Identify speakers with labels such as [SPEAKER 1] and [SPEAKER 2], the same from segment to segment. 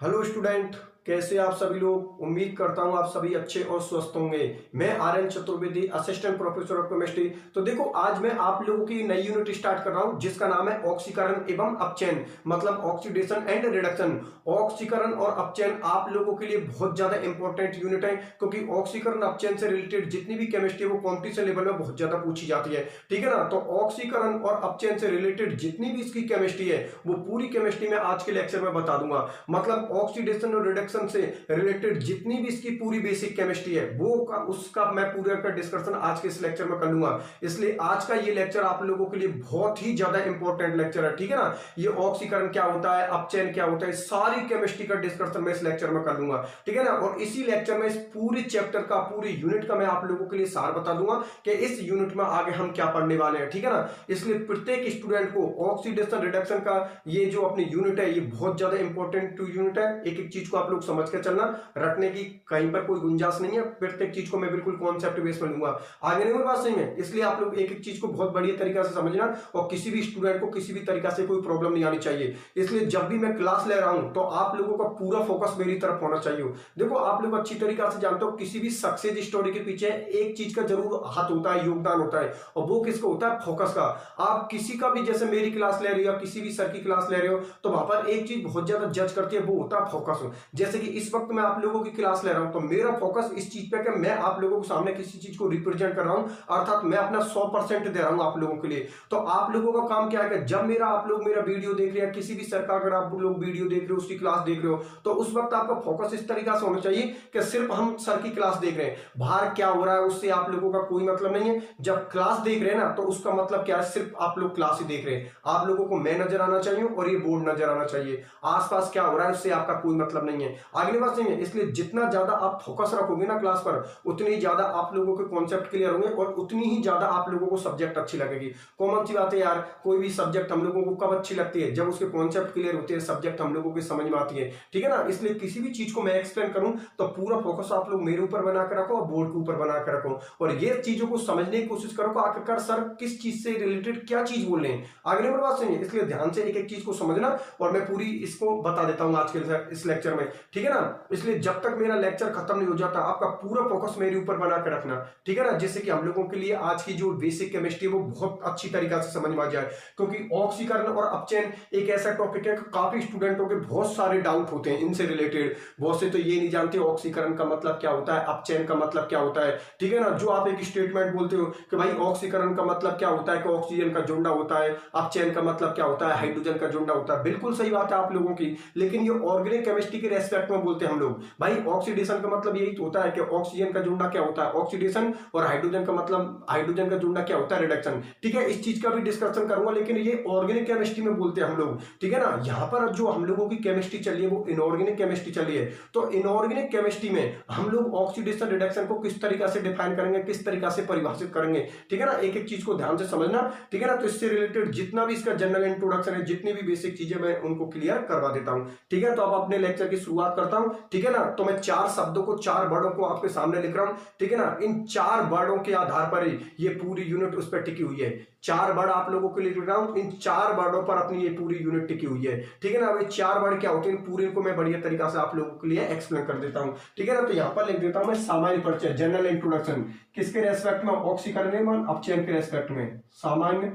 [SPEAKER 1] Hello student, कैसे आप सभी लोग। उम्मीद करता हूं आप सभी अच्छे और स्वस्थ होंगे। मैं R N Chaturvedi, assistant professor of chemistry. तो देखो, आज मैं आप लोगों की नई यूनिट स्टार्ट कर रहा हूं जिसका नाम है ऑक्सीकरण एवं अपचयन, मतलब ऑक्सीडेशन एंड रिडक्शन। ऑक्सीकरण और अपचयन आप लोगों के लिए बहुत ज्यादा इंपॉर्टेंट यूनिट है, क्योंकि ऑक्सीकरण अपचयन से रिलेटेड जितनी भी केमिस्ट्री है वो कॉम्पिटिशन लेवल में बहुत ज्यादा पूछी जाती है। ठीक है ना। तो ऑक्सीकरण और अपचयन से रिलेटेड जितनी भी इसकी केमिस्ट्री है वो पूरी केमिस्ट्री में आज के लेक्चर में बता दूंगा। मतलब ऑक्सीडेशन और रिडक्शन से रिलेटेड जितनी भी इसकी पूरी बेसिक केमिस्ट्री है वो उसका मैं पूरा का डिस्कशन आज के इस लेक्चर में कर लूंगा। इसलिए आज का ये लेक्चर आप लोगों के लिए बहुत ही ज्यादा इंपॉर्टेंट लेक्चर है। ठीक है ना। ये ऑक्सीकरण क्या होता है, अपचयन क्या होता है, सारी केमिस्ट्री का डिस्कशन मैं इस लेक्चर में कर लूंगा। ठीक है ना। और इसी लेक्चर में इस पूरे चैप्टर का, पूरी यूनिट का मैं आप लोगों के लिए सार बता दूंगा कि इस यूनिट में आगे हम क्या पढ़ने वाले हैं। ठीक है ना। इसलिए प्रत्येक स्टूडेंट को ऑक्सीडेशन रिडक्शन का ये जो अपनी यूनिट है ये बहुत ज्यादा इंपॉर्टेंट यूनिट है। एक एक चीज को आप लोग समझ के चलना, रटने की कहीं पर कोई गुंजाइश नहीं है। प्रत्येक चीज को मैं बिल्कुल कॉन्सेप्ट बेस में लूंगा। आगे नहीं, बात सही है। इसलिए आप लोग एक एक चीज को बहुत बढ़िया तरीका से समझना और किसी भी स्टूडेंट को किसी भी तरीका से कोई प्रॉब्लम नहीं आनी चाहिए। इसलिए जब भी मैं क्लास ले रहा हूं तो आप लोगों का पूरा फोकस मेरी तरफ होना चाहिए। देखो, आप लोग अच्छी तरीका से जानते हो किसी भी सक्सेस स्टोरी के पीछे एक चीज का जरूर हाथ होता है, योगदान होता है, और वो किसका होता है? फोकस का। आप किसी का भी, जैसे मेरी क्लास ले रही हो, किसी भी सर की क्लास ले रहे हो, तो वहां पर एक चीज बहुत ज्यादा जज करती है, वो होता है फोकस। जैसे कि इस वक्त मैं आप लोगों की क्लास ले रहा हूं तो मेरा फोकस इस चीज पे कि मैं आप लोगों के सामने किसी चीज को रिप्रेजेंट कर रहा हूं, अर्थात मैं अपना 100% दे रहा हूं आप लोगों के लिए। तो आप लोगों का काम क्या है कि जब आप लोग मेरा वीडियो देख रहे हैं, किसी भी सर का अगर आप लोग वीडियो देख रहे हो, उसकी क्लास देख रहे हो, तो उस वक्त आपका फोकस इस तरीका से होना चाहिए कि सिर्फ हम सर की क्लास देख रहे हैं, बाहर क्या हो रहा है उससे आप लोगों का कोई मतलब नहीं है। जब क्लास देख रहे हैं ना तो उसका मतलब क्या है? सिर्फ आप लोग क्लास ही देख रहे हैं। आप लोगों को मैं नजर आना चाहिए और ये बोर्ड नजर आना चाहिए। आसपास क्या हो रहा है उससे आपका कोई मतलब नहीं है, आगे बात नहीं है। इसलिए जितना ज्यादा आप फोकस रखोगे ना क्लास पर, उतनी ज्यादा आप लोगों के कॉन्सेप्ट क्लियर होंगे और उतनी ही ज्यादा आप लोगों को सब्जेक्ट अच्छी लगेगी। कॉमन सी बात है यार, कोई भी सब्जेक्ट हम लोगों को कब अच्छी लगती है? जब उसके कॉन्सेप्ट क्लियर होते हैं, सब्जेक्ट हम लोगों की समझ में आती है। ठीक है ना। इसलिए किसी भी चीज को मैं एक्सप्लेन करूं तो पूरा फोकस आप लोग मेरे ऊपर बना कर रखो और बोर्ड के ऊपर बना कर रखो, और ये चीजों को समझने की कोशिश करो कि आखिरकार सर किस चीज से रिलेटेड क्या चीज बोल रहे हैं। आगे नंबर बात सुनिए। इसलिए ध्यान से एक एक चीज को समझना और मैं पूरी इसको बता देता हूं आज के इस लेक्चर में। ठीक है ना। इसलिए जब तक मेरा लेक्चर खत्म नहीं हो जाता आपका पूरा फोकस मेरे ऊपर बना के रखना। ठीक है ना। जिससे कि हम लोगों के लिए आज की जो बेसिक केमिस्ट्री है वो बहुत अच्छी तरीका से समझ में आ जाए, क्योंकि ऑक्सीकरण और अपचयन एक ऐसा टॉपिक है कि काफी स्टूडेंटों के बहुत सारे डाउट होते हैं इनसे रिलेटेड। बहुत से तो ये नहीं जानते ऑक्सीकरण का मतलब क्या होता है, अपचयन का मतलब क्या होता है। ठीक है ना। जो आप एक स्टेटमेंट बोलते हो कि भाई ऑक्सीकरण का मतलब क्या होता है कि ऑक्सीजन का जुड़ना होता है, अपचयन का मतलब क्या होता है, हाइड्रोजन का जुड़ना होता है। बिल्कुल सही बात है आप लोगों की, लेकिन ये ऑर्गेनिक केमिस्ट्री के रेस्पेक्ट में बोलते हैं हम लोग। भाई ऑक्सीडेशन का मतलब यही तो होता है कि ऑक्सीजन का जुड़ना क्या होता है, ऑक्सीडेशन, और हाइड्रोजन का मतलब हाइड्रोजन का जुड़ना क्या होता है, रिडक्शन। ठीक है। इस चीज का भी डिस्कशन करूंगा, लेकिन ये ऑर्गेनिक केमिस्ट्री में बोलते हैं हम लोग। ठीक है ना। यहाँ पर जो हम लोगों की केमिस्ट्री चली है वो इनऑर्गेनिक केमिस्ट्री चली है। तो इनऑर्गेनिक केमिस्ट्री में हम लोग ऑक्सीडेशन रिडक्शन को किस तरीका से डिफाइन करेंगे, किस तरीका से परिभाषित करेंगे। ठीक है ना। एक एक चीज को ध्यान से समझना। ठीक है ना। तो इससे रिलेटेड जितना भी इसका जनरल इंट्रोडक्शन है, जितनी भी बेसिक चीजें, मैं उनको क्लियर करवा देता हूं। ठीक है। तो अब अपने लेक्चर की शुरुआत करता हूं। ठीक है ना। तो मैं 4 शब्दों को, 4 वर्डों को आपके सामने लिख रहा हूं। ठीक है ना। इन 4 वर्डों के आधार पर ही ये पूरी यूनिट उस पर टिकी हुई है। 4 वर्ड आप लोगों के लिए लिख रहा हूं, इन 4 वर्डों पर अपनी ये पूरी यूनिट टिकी हुई है। ठीक है ना। ये 4 वर्ड क्या होते हैं, पूरे को मैं बढ़िया तरीका से आप लोगों के लिए एक्सप्लेन कर देता हूं। ठीक है ना। तो यहां पर लिख देता हूं मैं सामान्य परिचय, जनरल इंट्रोडक्शन। किसके रेस्पेक्ट में? ऑक्सीकरण एवं अपचयन के रेस्पेक्ट में सामान्य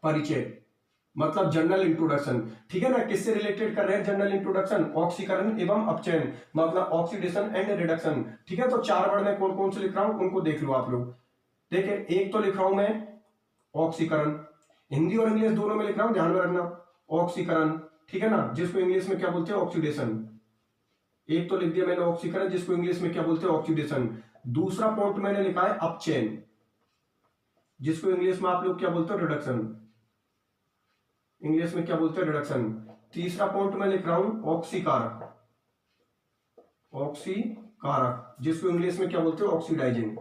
[SPEAKER 1] परिचय, मतलब जनरल इंट्रोडक्शन। ठीक है ना। किससे रिलेटेड कर रहे हैं जनरल इंट्रोडक्शन? ऑक्सीकरण एवं अपचयन, मतलब ऑक्सीडेशन एंड रिडक्शन। ठीक है। तो 4 वर्ड में कौन कौन से लिख रहा हूं उनको देख लो आप लोग। देखिए, एक तो लिख रहा हूं मैं ऑक्सीकरण, हिंदी और इंग्लिश दोनों में लिख रहा हूं, ध्यान में रखना। ऑक्सीकरण, ठीक है ना, जिसको इंग्लिश में क्या बोलते हैं? ऑक्सीडेशन। एक तो लिख दिया मैंने ऑक्सीकरण, जिसको इंग्लिश में क्या बोलते हैं? ऑक्सीडेशन। दूसरा पॉइंट मैंने लिखा है अपचयन, जिसको इंग्लिश में आप लोग क्या बोलते हो? रिडक्शन। इंग्लिश में क्या बोलते हैं? रिडक्शन। तीसरा पॉइंट मैं लिख रहा हूं ऑक्सीकारक, ऑक्सीकारक, जिसको इंग्लिश में क्या बोलते हो? ऑक्सीडाइजिंग।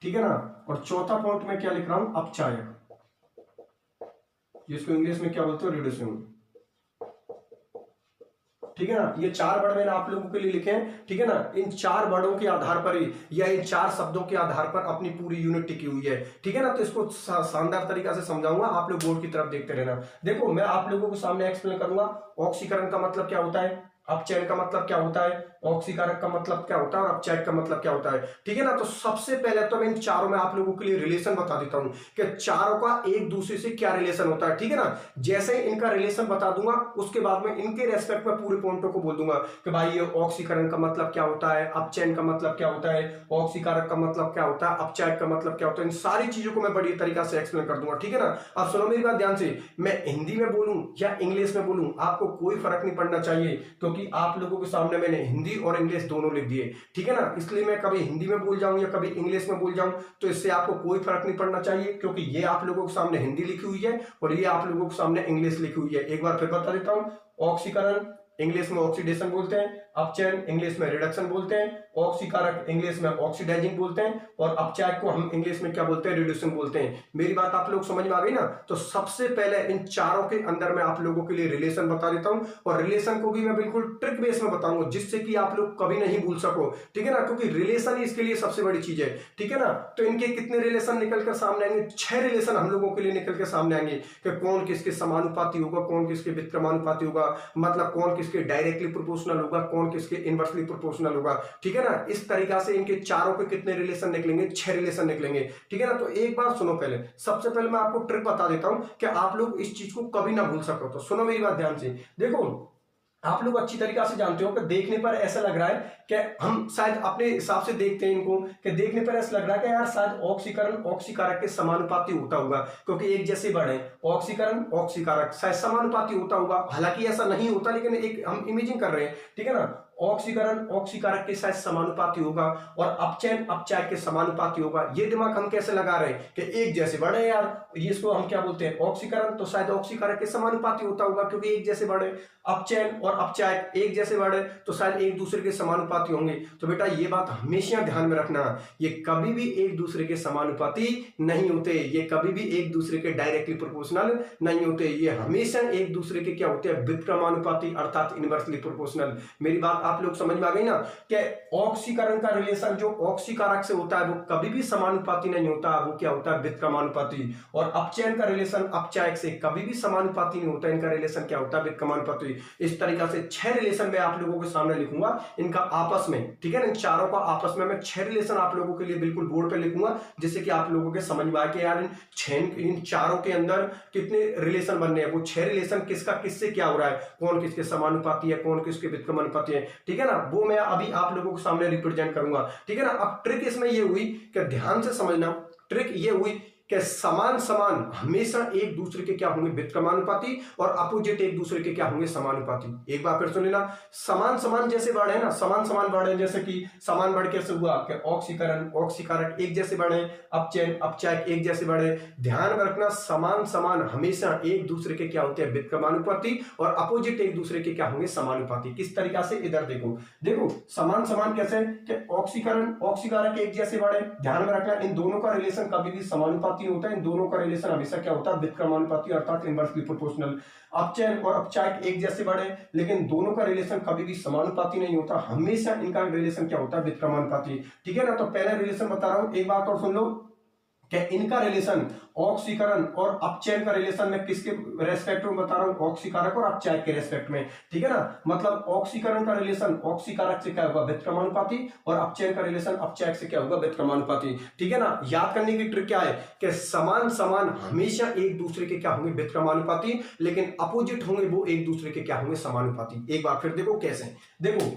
[SPEAKER 1] ठीक है ना। और चौथा पॉइंट में क्या लिख रहा हूं? अपचायक, जिसको इंग्लिश में क्या बोलते हो? रिड्यूसिंग। ठीक है ना, ये 4 वर्ड मैंने आप लोगों के लिए लिखे हैं, ठीक है ना। इन 4 वर्डों के आधार पर ही या इन 4 शब्दों के आधार पर अपनी पूरी यूनिट टिकी हुई है, ठीक है ना। तो इसको शानदार तरीका से समझाऊंगा, आप लोग बोर्ड की तरफ देखते रहना। देखो मैं आप लोगों को सामने एक्सप्लेन करूंगा ऑक्सीकरण का मतलब क्या होता है, अपचयन का मतलब क्या होता है, ऑक्सीकारक का मतलब क्या होता है और अपचायक का मतलब क्या होता है, ठीक है ना। तो सबसे पहले तो मैं इन चारों में आप लोगों के लिए रिलेशन बता देता हूं कि चारों का एक दूसरे से क्या रिलेशन होता है, ठीक है ना। जैसे ही इनका रिलेशन बता दूंगा उसके बाद में इनके रेस्पेक्ट में पूरे पॉइंटों को बोल दूंगा कि भाई ये ऑक्सीकरण का मतलब क्या होता है, अपचयन का मतलब क्या होता है, ऑक्सीकारक का मतलब क्या होता है, अपचायक का मतलब क्या होता है। इन सारी चीजों को मैं बड़ी तरीका से एक्सप्लेन कर दूंगा, ठीक है ना। अब सुनो मेरी बात ध्यान से, मैं हिंदी में बोलूं या इंग्लिश में बोलूं आपको कोई फर्क नहीं पड़ना चाहिए, क्योंकि आप लोगों के सामने मैंने हिंदी और इंग्लिश दोनों लिख दिए, ठीक है ना। इसलिए मैं कभी हिंदी में बोल जाऊं या कभी इंग्लिश में बोल जाऊं तो इससे आपको कोई फर्क नहीं पड़ना चाहिए, क्योंकि ये आप लोगों के सामने हिंदी लिखी हुई है और ये आप लोगों के सामने इंग्लिश लिखी हुई है। एक बार फिर बता देता हूं, ऑक्सीकरण इंग्लिश में ऑक्सीडेशन बोलते हैं, अपचयन इंग्लिश में रिडक्शन बोलते हैं, ऑक्सीकारक इंग्लिश में ऑक्सीडाइजिंग बोलते हैं और अपचायक को हम इंग्लिश में क्या बोलते हैं, रिड्यूसिंग बोलते हैं। मेरी बात आप लोग समझ में आ गई ना। तो सबसे पहले इन चारों के अंदर मैं आप लोगों के लिए रिलेशन बता देता हूं और रिलेशन को भी मैं बिल्कुल ट्रिक बेस में बताऊंगा जिससे कि आप लोग कभी नहीं भूल सको, ठीक है ना, क्योंकि रिलेशन ही इसके लिए सबसे बड़ी चीज है, ठीक है ना। तो इनके कितने रिलेशन निकल कर सामने आएंगे, 6 रिलेशन हम लोगों के लिए निकल के सामने आएंगे कि कौन किसके समानुपाती होगा, कौन किसके व्युत्क्रमानुपाती होगा, मतलब कौन किसके डायरेक्टली प्रोपोर्शनल होगा, कौन किसके इनवर्सली प्रोपोर्शनल होगा, ठीक है ना। इस तरीका से इनके चारों के कितने रिलेशन निकलेंगे, 6 रिलेशन निकलेंगे, ठीक है ना। तो एक बार सुनो, पहले सबसे पहले मैं आपको ट्रिक बता देता हूं कि आप लोग इस चीज को कभी ना भूल सको। तो सुनो मेरी बात ध्यान से, देखो आप लोग अच्छी तरीका से जानते हो कि देखने पर ऐसा लग रहा है कि हम शायद अपने हिसाब से देखते हैं इनको कि देखने पर ऐसा लग रहा है कि यार शायद ऑक्सीकरण ऑक्सीकारक के समानुपाती होता होगा, क्योंकि एक जैसे वर्ड है ऑक्सीकरण ऑक्सीकारक शायद समानुपाती होता होगा। हालांकि ऐसा नहीं होता, लेकिन एक हम इमेजिन कर रहे हैं, ठीक है ना। ऑक्सीकरण ऑक्सीकारक के साथ समानुपाती होगा और अपचयन अपचायक के समानुपाती होगा। ये दिमाग हम कैसे लगा रहे हैं कि एक जैसे वर्ड है यार, इसको हम क्या बोलते हैं ऑक्सीकरण, तो शायद ऑक्सीकारक के समानुपाती होता होगा क्योंकि एक जैसे वर्ड है। अपचयन और अपचायक एक जैसे वर्ड है तो शायद एक दूसरे के समानुपाती होंगे। तो बेटा ये बात हमेशा ध्यान में रखना, ये कभी भी एक दूसरे के समानुपाती नहीं होते, ये कभी भी एक दूसरे के डायरेक्टली प्रोपोर्शनल नहीं होते, ये हमेशा एक दूसरे के क्या होते हैं, व्युत्क्रमानुपाती अर्थात इनवर्सली प्रोपोर्शनल। मेरी बात आप लोग समझ में आ गई ना कि ऑक्सीकरण का रिलेशन जो ऑक्सीकारक से होता है वो कभी भी समानुपाती नहीं होता, वो क्या होता है, व्युत्क्रमानुपाती। और अपचयन का रिलेशन अपचायक से कभी भी समानुपाती नहीं होता, इनका रिलेशन क्या होता है, व्युत्क्रमानुपाती। इस तरीका से 6 रिलेशन मैं आप लोगों के सामने लिखूंगा इनका आपस में, ठीक है ना। इन चारों का आपस में मैं 6 रिलेशन आप लोगों के लिए बिल्कुल बोर्ड पर लिखूंगा जिससे कि आप लोगों के समझ में आए कि यार इन चारों के अंदर कितने रिलेशन बनने हैं, वो 6 रिलेशन किसका किससे क्या हो रहा है, कौन किसके समानुपाती है, कौन किसके व्युत्क्रमानुपाती है, ठीक है ना। वो मैं अभी आप लोगों के सामने रिप्रेजेंट करूंगा, ठीक है ना। अब ट्रिक इसमें ये हुई कि ध्यान से समझना, ट्रिक ये हुई कि समान समान हमेशा एक दूसरे के क्या होंगे, व्युत्क्रमानुपाती और अपोजिट एक दूसरे के क्या होंगे, समानुपाती। एक बार फिर सुन लेना, समान समान जैसे वर्ड है ना, समान समान वर्ड है, जैसे कि समान वर्ड कैसे हुआ कि ऑक्सीकरण ऑक्सीकारक एक जैसे वर्ड है, अपचयन अपचायक एक जैसे वर्ड है। ध्यान में रखना समान समान हमेशा एक दूसरे के क्या होते हैं, व्युत्क्रमानुपाती और अपोजिट एक दूसरे के क्या होंगे, समानुपाती। किस तरीका से, इधर देखो, देखो समान समान कैसे कि ऑक्सीकरण ऑक्सीकारक एक जैसे वर्ड है, ध्यान में रखना इन दोनों का रिलेशन कभी भी समानुपाती होता है, इन दोनों का रिलेशन हमेशा क्या होता है, व्युत्क्रमानुपाती अर्थात इनवर्सली प्रोपोर्शनल। अपचयन और अपचायक एक जैसे वर्ड है लेकिन दोनों का रिलेशन कभी भी समानुपाती नहीं होता, हमेशा इनका रिलेशन क्या होता है, व्युत्क्रमानुपाती, ठीक है ना। तो पहले रिलेशन बता रहा हूं, एक बात और सुन लो कि इनका रिलेशन ऑक्सीकरण और अपचयन का रिलेशन में किसके रेस्पेक्ट में बता रहा हूं, ऑक्सीकारक और अपचायक के रेस्पेक्ट में, ठीक है ना। मतलब ऑक्सीकरण का रिलेशन ऑक्सीकारक से क्या होगा, व्युत्क्रमानुपाती और अपचयन का रिलेशन अपचायक से क्या होगा, व्युत्क्रमानुपाती, ठीक है ना। याद करने की ट्रिक क्या है कि समान समान हमेशा एक दूसरे के क्या होंगे, व्युत्क्रमानुपाती, लेकिन अपोजिट होंगे वो एक दूसरे के क्या होंगे, समानुपाती। एक बार फिर देखो कैसे, देखो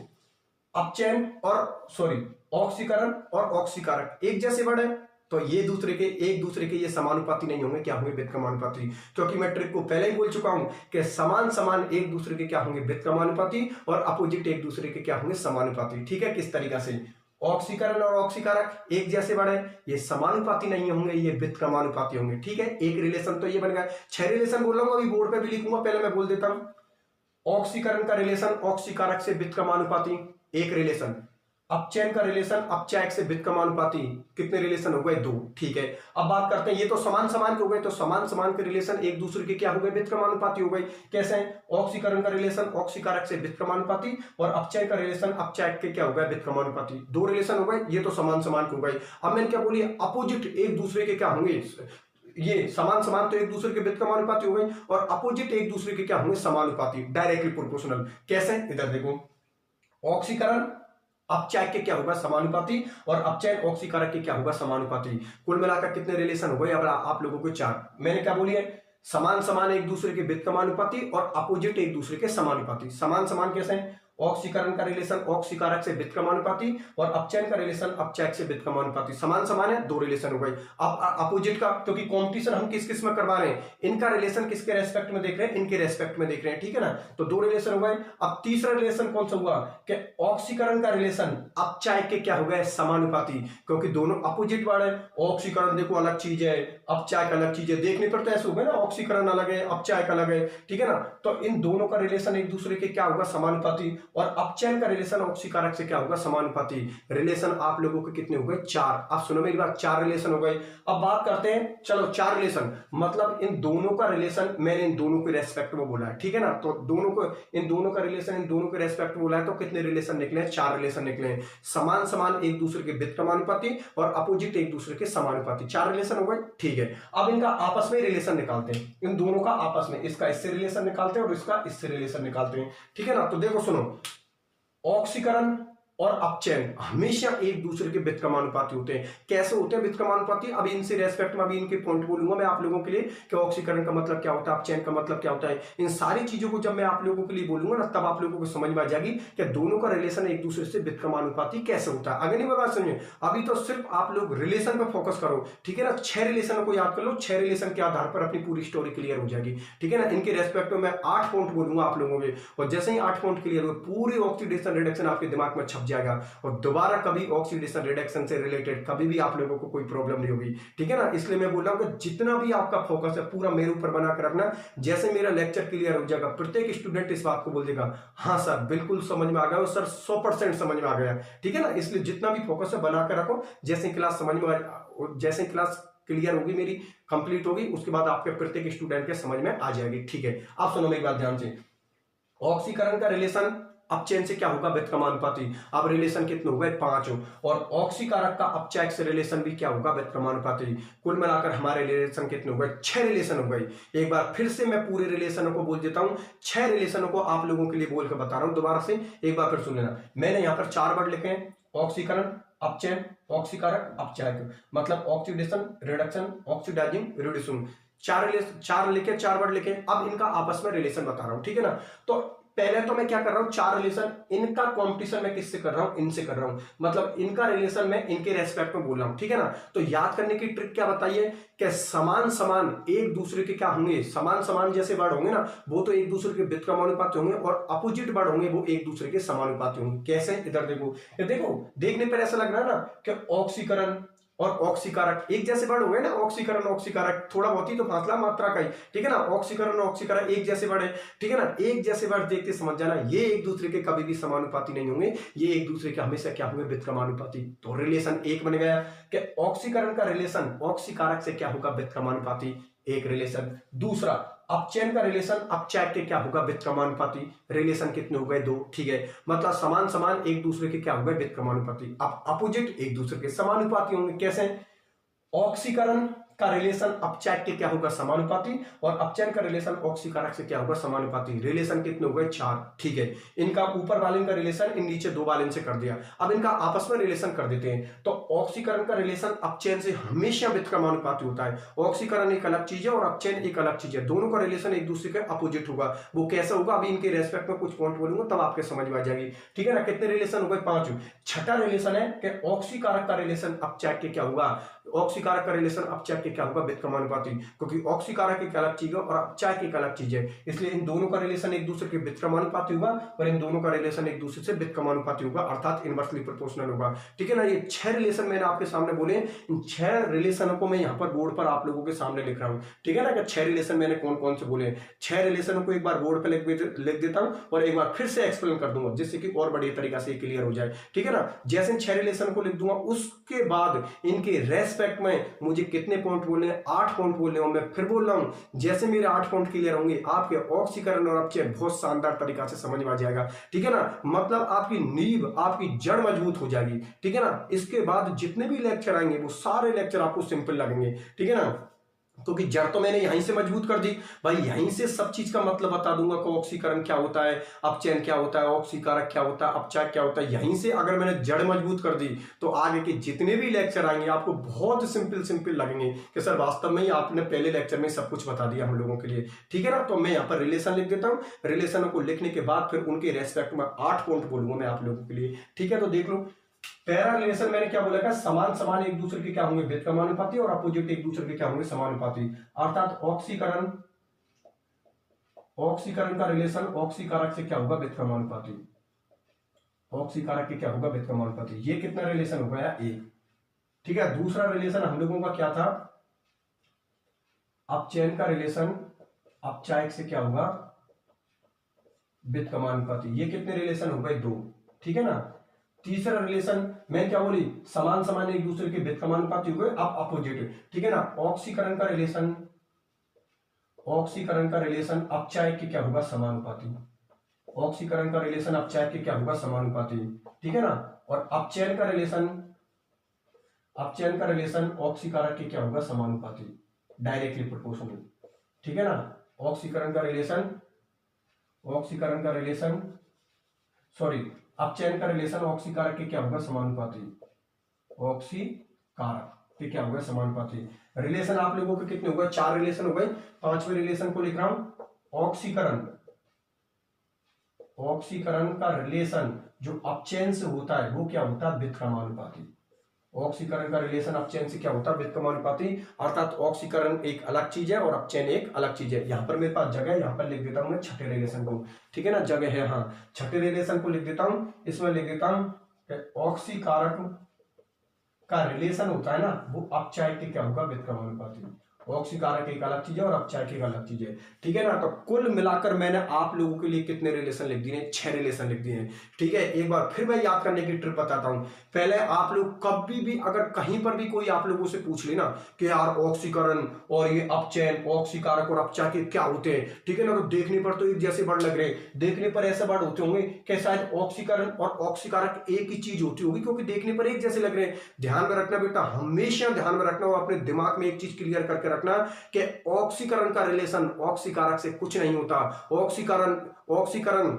[SPEAKER 1] अपचयन और सॉरी ऑक्सीकरण और ऑक्सीकारक एक जैसे वर्ड है तो ये एक दूसरे के ये समानुपाती नहीं होंगे, क्या होंगे, व्युत्क्रमानुपाती। क्योंकि मैं ट्रिक को पहले ही बोल चुका हूं कि समान समान एक दूसरे के क्या होंगे, व्युत्क्रमानुपाती और अपोजिट एक दूसरे के क्या होंगे, समानुपाती, ठीक है। किस तरीका से, ऑक्सीकरण और ऑक्सीकारक एक जैसे वर्ड है, ये समानुपाती नहीं होंगे, ये व्युत्क्रमानुपाती होंगे, ठीक है। एक रिलेशन तो ये बन गया, 6 रिलेशन बोल रहा हूं, अभी बोर्ड पे भी लिखूंगा, पहले मैं बोल देता हूं। ऑक्सीकरण का रिलेशन ऑक्सीकारक से व्युत्क्रमानुपाती एक रिलेशन, अपचयन का रिलेशन अपचायक से व्युत्क्रमानुपाती कितने रिलेशन हो गए? 2। ठीक है, अब बात करते हैं, ये तो समान समान के हो गए, तो समान समान के रिलेशन एक दूसरे के क्या हो गए? व्युत्क्रमानुपाती हो गए। कैसे? ऑक्सीकरण का रिलेशन ऑक्सीकारक से व्युत्क्रमानुपाती और अपचयन का रिलेशन अपचायक के क्या हो गया? व्युत्क्रमानुपाती। 2 रिलेशन हो गए, ये तो समान समान के हो गए। अब मैंने क्या बोली? अपोजिट एक दूसरे के क्या होंगे? ये समान समान तो एक दूसरे के व्युत्क्रमानुपाती हो गए और अपोजिट एक दूसरे के क्या होंगे? समानुपाती, डायरेक्टली प्रोपोर्शनल। कैसे? इधर देखो, ऑक्सीकरण अपचायक के क्या होगा? समानुपाती और अपचयन ऑक्सीकारक के क्या होगा? समानुपाती। कुल मिलाकर कितने रिलेशन हो गए? अब आप लोगों को 4। मैंने क्या बोली है? समान समान एक दूसरे के व्युत्क्रमानुपाती और अपोजिट एक दूसरे के समानुपाती। समान समान कैसे हैं? ऑक्सीकरण का रिलेशन ऑक्सीकारक से व्युत्क्रमानुपाती और अपचयन का रिलेशन अपचायक से व्युत्क्रमानुपाती। समान समान है, 2 रिलेशन हो गए। अब अपोजिट का, क्योंकि कॉम्पिटिशन हम किस किस में करवा रहे हैं, इनका रिलेशन किसके रेस्पेक्ट में देख रहे हैं? इनके रेस्पेक्ट में देख रहे हैं। ठीक है ना, तो 2 रिलेशन हो गए। अब तीसरा रिलेशन कौन सा हुआ कि ऑक्सीकरण का रिलेशन अपचायक के क्या हो गए? समानुपाती, क्योंकि दोनों अपोजिट वर्ड है। ऑक्सीकरण देखो अलग चीज है, अपचायक अलग चीज है, देखने पर तो ऐसे हो गए ना, ऑक्सीकरण अलग है अपचायक अलग है। ठीक है ना, तो इन दोनों का रिलेशन एक दूसरे के क्या होगा? समानुपाती। और अपचयन का रिलेशन ऑक्सीकारक से क्या होगा? समानुपाती। रिलेशन आप लोगों के कितने हो गए? 4। आप सुनो मेरी बात, 4 रिलेशन हो गए। अब बात करते हैं, चलो 4 रिलेशन मतलब इन दोनों का रिलेशन मैंने इन दोनों के रेस्पेक्ट में बोला है। ठीक है ना, तो दोनों को, इन दोनों का रिलेशन इन दोनों के रेस्पेक्ट में बोला है, तो कितने रिलेशन निकले? 4 रिलेशन निकले। समान समान एक दूसरे के व्युत्क्रमानुपाती और अपोजिट एक दूसरे के समानुपाती। 4 रिलेशन हो गए। ठीक है, अब इनका आपस में रिलेशन निकालते हैं, इन दोनों का आपस में, इसका इससे रिलेशन निकालते हैं और इसका इससे रिलेशन निकालते हैं। ठीक है ना, तो देखो सुनो, ऑक्सीकरण और अपचयन हमेशा एक दूसरे के व्युत्क्रमानुपाती होते हैं। कैसे होते हैं व्युत्क्रमानुपाती? अभी इनसे रेस्पेक्ट में अभी इनके पॉइंट बोलूंगा मैं आप लोगों के लिए कि ऑक्सीकरण का मतलब क्या होता है, अपचयन का मतलब क्या होता है। इन सारी चीजों को जब मैं आप लोगों के लिए बोलूंगा ना, तब आप लोगों को समझ में आ जाएगी कि दोनों का रिलेशन एक दूसरे से व्युत्क्रमानुपाती कैसे होता है। अगर नहीं मैं बात समझे, अभी तो सिर्फ आप लोग रिलेशन पर फोकस करो। ठीक है ना, 6 रिलेशन को याद कर लो, 6 रिलेशन के आधार पर अपनी पूरी स्टोरी क्लियर हो जाएगी। ठीक है ना, इनके रेस्पेक्ट में मैं 8 पॉइंट बोलूंगा आप लोगों के, और जैसे ही 8 पॉइंट क्लियर हो, पूरी ऑक्सीडेशन रिडक्शन आपके दिमाग में छप जाएगा और दोबारा कभी ऑक्सीडेशन रिडक्शन से रिलेटेड कभी भी आप लोगों को कोई प्रॉब्लम नहीं होगी। ठीक है ना, इसलिए मैं बोल रहा हूं कि जितना भी आपका फोकस है पूरा मेरे ऊपर बना कर रखना। जैसे मेरा लेक्चर क्लियर हो जाएगा, प्रत्येक स्टूडेंट इस बात को बोल देगा, हाँ सर बिल्कुल समझ में आ गया, सर 100% समझ में आ गया। ठीक है ना, इसलिए जितना भी फोकस है बना कर रखो। जैसे क्लास समझ में जैसे क्लास क्लियर होगी मेरी, कंप्लीट होगी, उसके बाद आपके प्रत्येक स्टूडेंट के समझ में आ जाएगी। ठीक है, आप सुनो मेरी बात ध्यान से। ऑक्सीकरण का रिलेशन अपचयन से क्या होगा? व्युत्क्रमानुपाती। अब रिलेशन कितने हो गए? 5। और ऑक्सीकारक का अपचायक से रिलेशन भी क्या होगा? व्युत्क्रमानुपाती। कुल मिलाकर हमारे रिलेशन कितने हो गए? 6 रिलेशन हो गए। एक बार फिर से मैं पूरे रिलेशनों को बोल देता हूं, 6 रिलेशनों को आप लोगों के लिए बोल कर बता रहा हूं दोबारा से, एक बार फिर सुन लेना। मैंने यहां पर 4 वर्ड लिखे हैं, ऑक्सीकरण, अपचयन, ऑक्सीकारक, अपचायक, मतलब ऑक्सीडेशन, रिडक्शन, ऑक्सीडाइजिंग, रिड्यूसिंग। 4 लिखे, 4 वर्ड लिखे। अब इनका आपस में रिलेशन बता रहा हूं। ठीक है ना, तो पहले तो मैं क्या कर रहा हूं, 4 रिलेशन, इनका कॉम्पिटिशन मैं किससे कर रहा हूं? इनसे कर रहा हूं, मतलब इनका रिलेशन मैं इनके रेस्पेक्ट में बोल रहा हूं। ठीक है ना, तो याद करने की ट्रिक क्या बताइए कि समान समान एक दूसरे के क्या होंगे? समान समान जैसे वर्ड होंगे ना, वो तो एक दूसरे के व्युत्क्रमानुपाती होंगे, और अपोजिट वर्ड होंगे वो एक दूसरे के समानुपाती होंगे। कैसे? इधर देखो, ये देखो, देखने पर ऐसा लग रहा है ना कि ऑक्सीकरण और ऑक्सीकारक एक जैसे वर्ड हो गए ना, ऑक्सीकरण ऑक्सीकारक, थोड़ा बहुत ही तो फासला मात्रा का ही। ठीक है ना, ऑक्सीकरण ऑक्सीकारक एक जैसे वर्ड है। ठीक है ना, एक जैसे वर्ड देखते समझ जाना, ये एक दूसरे के कभी भी समानुपाती नहीं होंगे, ये एक दूसरे के हमेशा क्या होंगे? व्युत्क्रमानुपाती। तो रिलेशन एक बन गया कि ऑक्सीकरण का रिलेशन ऑक्सीकारक से क्या होगा? व्युत्क्रमानुपाती, एक रिलेशन। दूसरा, अपचयन का रिलेशन अपचायक के क्या होगा? व्युत्क्रमानुपाती। रिलेशन कितने हो गए? 2। ठीक है, मतलब समान समान एक दूसरे के क्या हो गए? व्युत्क्रमानुपाती। अब अपोजिट एक दूसरे के समानुपाती होंगे। कैसे? ऑक्सीकरण का रिलेशन अपचायक के क्या होगा? समानुपाती, और अपचयन का रिलेशन ऑक्सीकारक से क्या होगा? समानुपाती। रिलेशन कितने हो गए? 4। ठीक है, इनका ऊपर वाले का रिलेशन इन नीचे 2 वाले से कर दिया। अब इनका आपस में रिलेशन कर देते हैं। तो ऑक्सीकरण का रिलेशन अपचयन से हमेशा व्युत्क्रमानुपाती होता है। ऑक्सीकरण एक अलग चीज है और अपचयन एक अलग चीज है, दोनों का रिलेशन एक दूसरे के अपोजिट होगा। वो कैसे होगा? अभी इनके रेस्पेक्ट में कुछ पॉइंट बोलूंगा तब आपके समझ में आ जाएगी। ठीक है ना, कितने रिलेशन हो गए? 5। छठा रिलेशन है कि ऑक्सीकारक का रिलेशन अपचायक के क्या होगा? ऑक्सीकारक का रिलेशन अपचायक के क्या होगा, व्युत्क्रमानुपाती, क्योंकि ऑक्सीकारक एक अलग चीज है और अपचायक एक अलग चीज है, इसलिए इन दोनों का रिलेशन एक दूसरे के व्युत्क्रमानुपाती होगा और इन दोनों का रिलेशन एक दूसरे से व्युत्क्रमानुपाती होगा, अर्थात इनवर्सली प्रोपोर्शनल होगा। ठीक है ना, ये 6 रिलेशन मैंने आपके सामने बोले, इन 6 रिलेशनों को मैं यहाँ पर बोर्ड पर आप लोगों के सामने लिख रहा हूँ। ठीक है ना, कि 6 रिलेशन मैंने कौन कौन से बोले, 6 रिलेशनों को एक बार बोर्ड पर लिख देता हूँ और एक बार फिर से एक्सप्लेन कर दूंगा, जिससे कि और बढ़िया तरीका से क्लियर हो जाए। ठीक है ना, जैसे 6 रिलेशन को लिख दूंगा, उसके बाद इनके रेस्पेक्ट में मुझे कितने पॉइंट बोलने हैं, 8 पॉइंट बोलने हैं। मैं फिर बोल रहा हूं, जैसे मेरे 8 पॉइंट क्लियर होंगे, आपके ऑक्सीकरण और अपचय बहुत शानदार तरीका से समझ में आ जाएगा। ठीक है ना, मतलब आपकी नींव, आपकी जड़ मजबूत हो जाएगी। ठीक है ना, इसके बाद जितने भी लेक्चर आएंगे वो सारे लेक्चर आपको सिंपल लगेंगे। ठीक है ना, क्योंकि जड़ तो मैंने यहीं से मजबूत कर दी भाई, यहीं से सब चीज का मतलब बता दूंगा कि ऑक्सीकरण क्या होता है, अपचयन क्या होता है, ऑक्सीकारक क्या होता है, अपचायक क्या होता है। यहीं से अगर मैंने जड़ मजबूत कर दी तो आगे के जितने भी लेक्चर आएंगे आपको बहुत सिंपल लगेंगे कि सर वास्तव में ही आपने पहले लेक्चर में सब कुछ बता दिया हम लोगों के लिए। ठीक है ना, तो मैं यहाँ पर रिलेशन लिख देता हूँ, रिलेशनों को लिखने के बाद फिर उनके रेस्पेक्ट में 8 पॉइंट बोलूंगा मैं आप लोगों के लिए। ठीक है, तो देख लो, पहला रिलेशन मैंने क्या बोला था, समान समान एक दूसरे के क्या होंगे, व्युत्क्रमानुपाती, और अपोजिट एक दूसरे के क्या होंगे, समानुपाती। अर्थात ऑक्सीकरण का रिलेशन ऑक्सीकारक से क्या होगा, व्युत्क्रमानुपाती, ऑक्सीकारक के क्या होगा, व्युत्क्रमानुपाती। ये कितना रिलेशन हो गया, एक। ठीक है, दूसरा रिलेशन हम लोगों का क्या था, अपचयन का रिलेशन अपचायक से क्या होगा, व्युत्क्रमानुपाती। ये कितने रिलेशन हो गए, 2। ठीक है ना, तीसरा रिलेशन मैं क्या बोली, समान समान एक दूसरे के व्युत्क्रमानुपाती हो गए, अब अपोजिट। ठीक है ना, ऑक्सीकरण का रिलेशन अपचायक के क्या होगा, समानुपाती, ऑक्सीकरण का रिलेशन अपचायक के क्या होगा, समानुपाती। ठीक है ना, और अपचयन का रिलेशन ऑक्सीकारक के क्या होगा, समानुपाती, डायरेक्टली प्रोपोर्शनल। ठीक है ना, अपचयन का रिलेशन ऑक्सीकारक के क्या होगा, समानुपाती, ऑक्सीकारक के क्या होगा, समानुपाती। रिलेशन आप लोगों के कितने हो गए, 4 रिलेशन हो गए। 5वें रिलेशन को लिख रहा हूं, ऑक्सीकरण का रिलेशन जो अपचयन से होता है वो क्या होता है, व्युत्क्रमानुपाती। ऑक्सीकरण का रिलेशन अपचयन से क्या होता है, व्युत्क्रमानुपाती। अर्थात ऑक्सीकरण एक अलग चीज है और अपचयन एक अलग चीज है। यहां पर मेरे पास जगह है, यहां पर लिख देता हूं मैं 6ठे रिलेशन को। ठीक है ना, जगह है, हाँ, 6ठे रिलेशन को लिख देता हूं। इसमें लिख देता हूं ऑक्सीकारक का रिलेशन होता है ना, वो अपचायक के क्या होगा, व्युत्क्रमानुपाती। ऑक्सीकारक एक अलग चीज है और अपचायक एक अलग चीज है। ठीक है ना, तो कुल मिलाकर मैंने आप लोगों के लिए कितने रिलेशन लिख दिए, 6 रिलेशन लिख दिए हैं। ठीक है, एक बार फिर मैं याद करने की ट्रिक बताता हूं। पहले आप लोग कभी भी अगर कहीं पर भी कोई आप लोगों से पूछ लेना कि यार ऑक्सीकरण और ये अपचयन, ऑक्सीकारक और अपचायक क्या होते हैं, ठीक है ना, तो देखने पर तो एक जैसे वर्ड लग रहे हैं, देखने पर ऐसे वर्ड होते होंगे कि शायद ऑक्सीकरण और ऑक्सीकारक एक ही चीज होती होगी, क्योंकि देखने पर एक जैसे लग रहे हैं। ध्यान में रखना बेटा, हमेशा ध्यान में रखना और अपने दिमाग में एक चीज क्लियर करके रखना कि ऑक्सीकरण का रिलेशन ऑक्सीकारक से कुछ नहीं होता। ऑक्सीकरण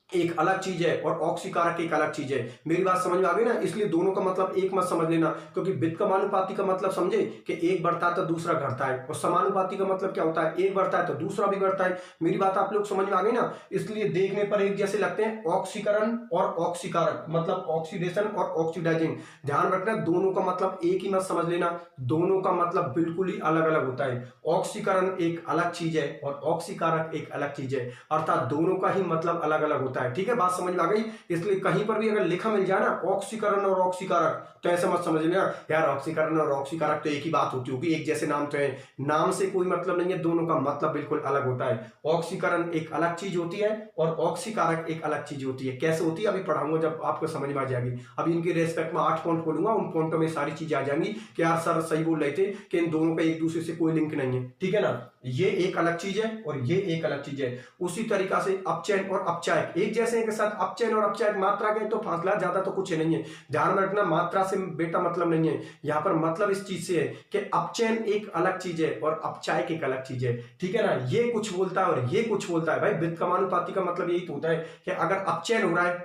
[SPEAKER 1] एक अलग चीज है और ऑक्सीकारक एक अलग चीज है। मेरी बात समझ में आ गई ना, इसलिए दोनों का मतलब एक मत समझ लेना, क्योंकि व्युत्क्रमानुपाती का मतलब समझे कि एक बढ़ता है तो दूसरा घटता है, और समानुपाती का मतलब क्या होता है, एक बढ़ता है तो दूसरा भी बढ़ता है। मेरी बात आप लोग समझ में आ गई ना, इसलिए देखने पर एक जैसे लगते हैं। ऑक्सीकरण और ऑक्सीकारक मतलब ऑक्सीडेशन और ऑक्सीडाइजिंग, ध्यान रखना, दोनों का मतलब एक ही मत समझ लेना, दोनों का मतलब बिल्कुल ही अलग अलग होता है। ऑक्सीकरण एक अलग चीज है और ऑक्सीकारक एक अलग चीज है, अर्थात दोनों का ही मतलब अलग अलग होता है। ठीक है, बात समझ में आ गई। इसलिए कहीं पर भी अगर लिखा मिल जाए ना ऑक्सीकरण और ऑक्सीकारक, तो ऐसा मत समझ लेना यार ऑक्सीकरण और ऑक्सीकारक तो एक ही बात होती होगी, एक जैसे नाम तो है, नाम से कोई मतलब नहीं है, दोनों का मतलब बिल्कुल अलग होता है। ऑक्सीकरण एक अलग चीज होती है और ऑक्सीकारक एक अलग चीज होती है। कैसे होती है अभी पढ़ाऊंगा, जब आपको समझ में आ जाएगी। अभी इनके रेस्पेक्ट में 8 पॉइंट बोलूंगा, उन पॉइंटों में सारी चीजें आ जाएंगी कि यार सर सही बोल रहे थे कि इन दोनों का एक दूसरे से कोई लिंक नहीं है। ठीक है ना, ये एक अलग चीज है और ये एक अलग चीज है। उसी तरीका से अपचयन और अपचायक एक जैसे हैं के साथ, अपचयन और अपचायक मात्रा के तो फासला ज्यादा तो कुछ नहीं है। ध्यान रखना, मात्रा से बेटा मतलब नहीं है, यहाँ पर मतलब इस चीज से है कि अपचयन एक अलग चीज है और अपचायक एक अलग चीज है। ठीक है ना, ये कुछ बोलता है और ये कुछ बोलता है। भाई व्युत्क्रमानुपाती का मतलब यही तो होता है कि अगर अपचयन हो रहा है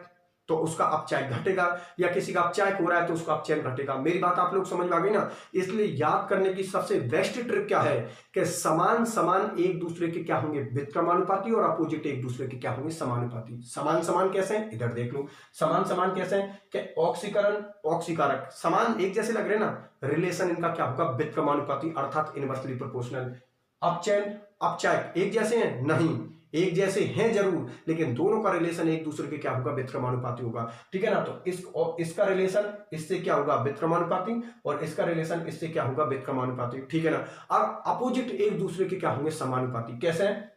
[SPEAKER 1] तो उसका अपचायक घटेगा, या किसी का अपचायक हो रहा है तो उसका अपचयन घटेगा। मेरी बात आप लोग समझ में आ गई ना। इसलिए याद करने की सबसे बेस्ट ट्रिक क्या है कि समान समान एक दूसरे के क्या होंगे, व्युत्क्रमानुपाती, और अपोजिट एक दूसरे के क्या होंगे, समानुपाती। समान समान कैसे हैं, इधर देख लो। समान समान कैसे हैं कि ऑक्सीकरण ऑक्सीकारक समान एक जैसे लग रहे हैं ना, रिलेशन इनका क्या होगा, व्युत्क्रमानुपाती अर्थात इनवर्सली प्रोपोर्शनल। अपचयन अपचायक एक जैसे हैं, नहीं, एक जैसे हैं जरूर, लेकिन दोनों का रिलेशन एक दूसरे के क्या होगा, व्युत्क्रमानुपाती होगा। ठीक है ना। तो इसका रिलेशन इससे क्या होगा, व्युत्क्रमानुपाती, और इसका रिलेशन इससे क्या होगा, व्युत्क्रमानुपाती। ठीक है ना। अब अपोजिट एक दूसरे के क्या होंगे, समानुपाती। कैसे हैं,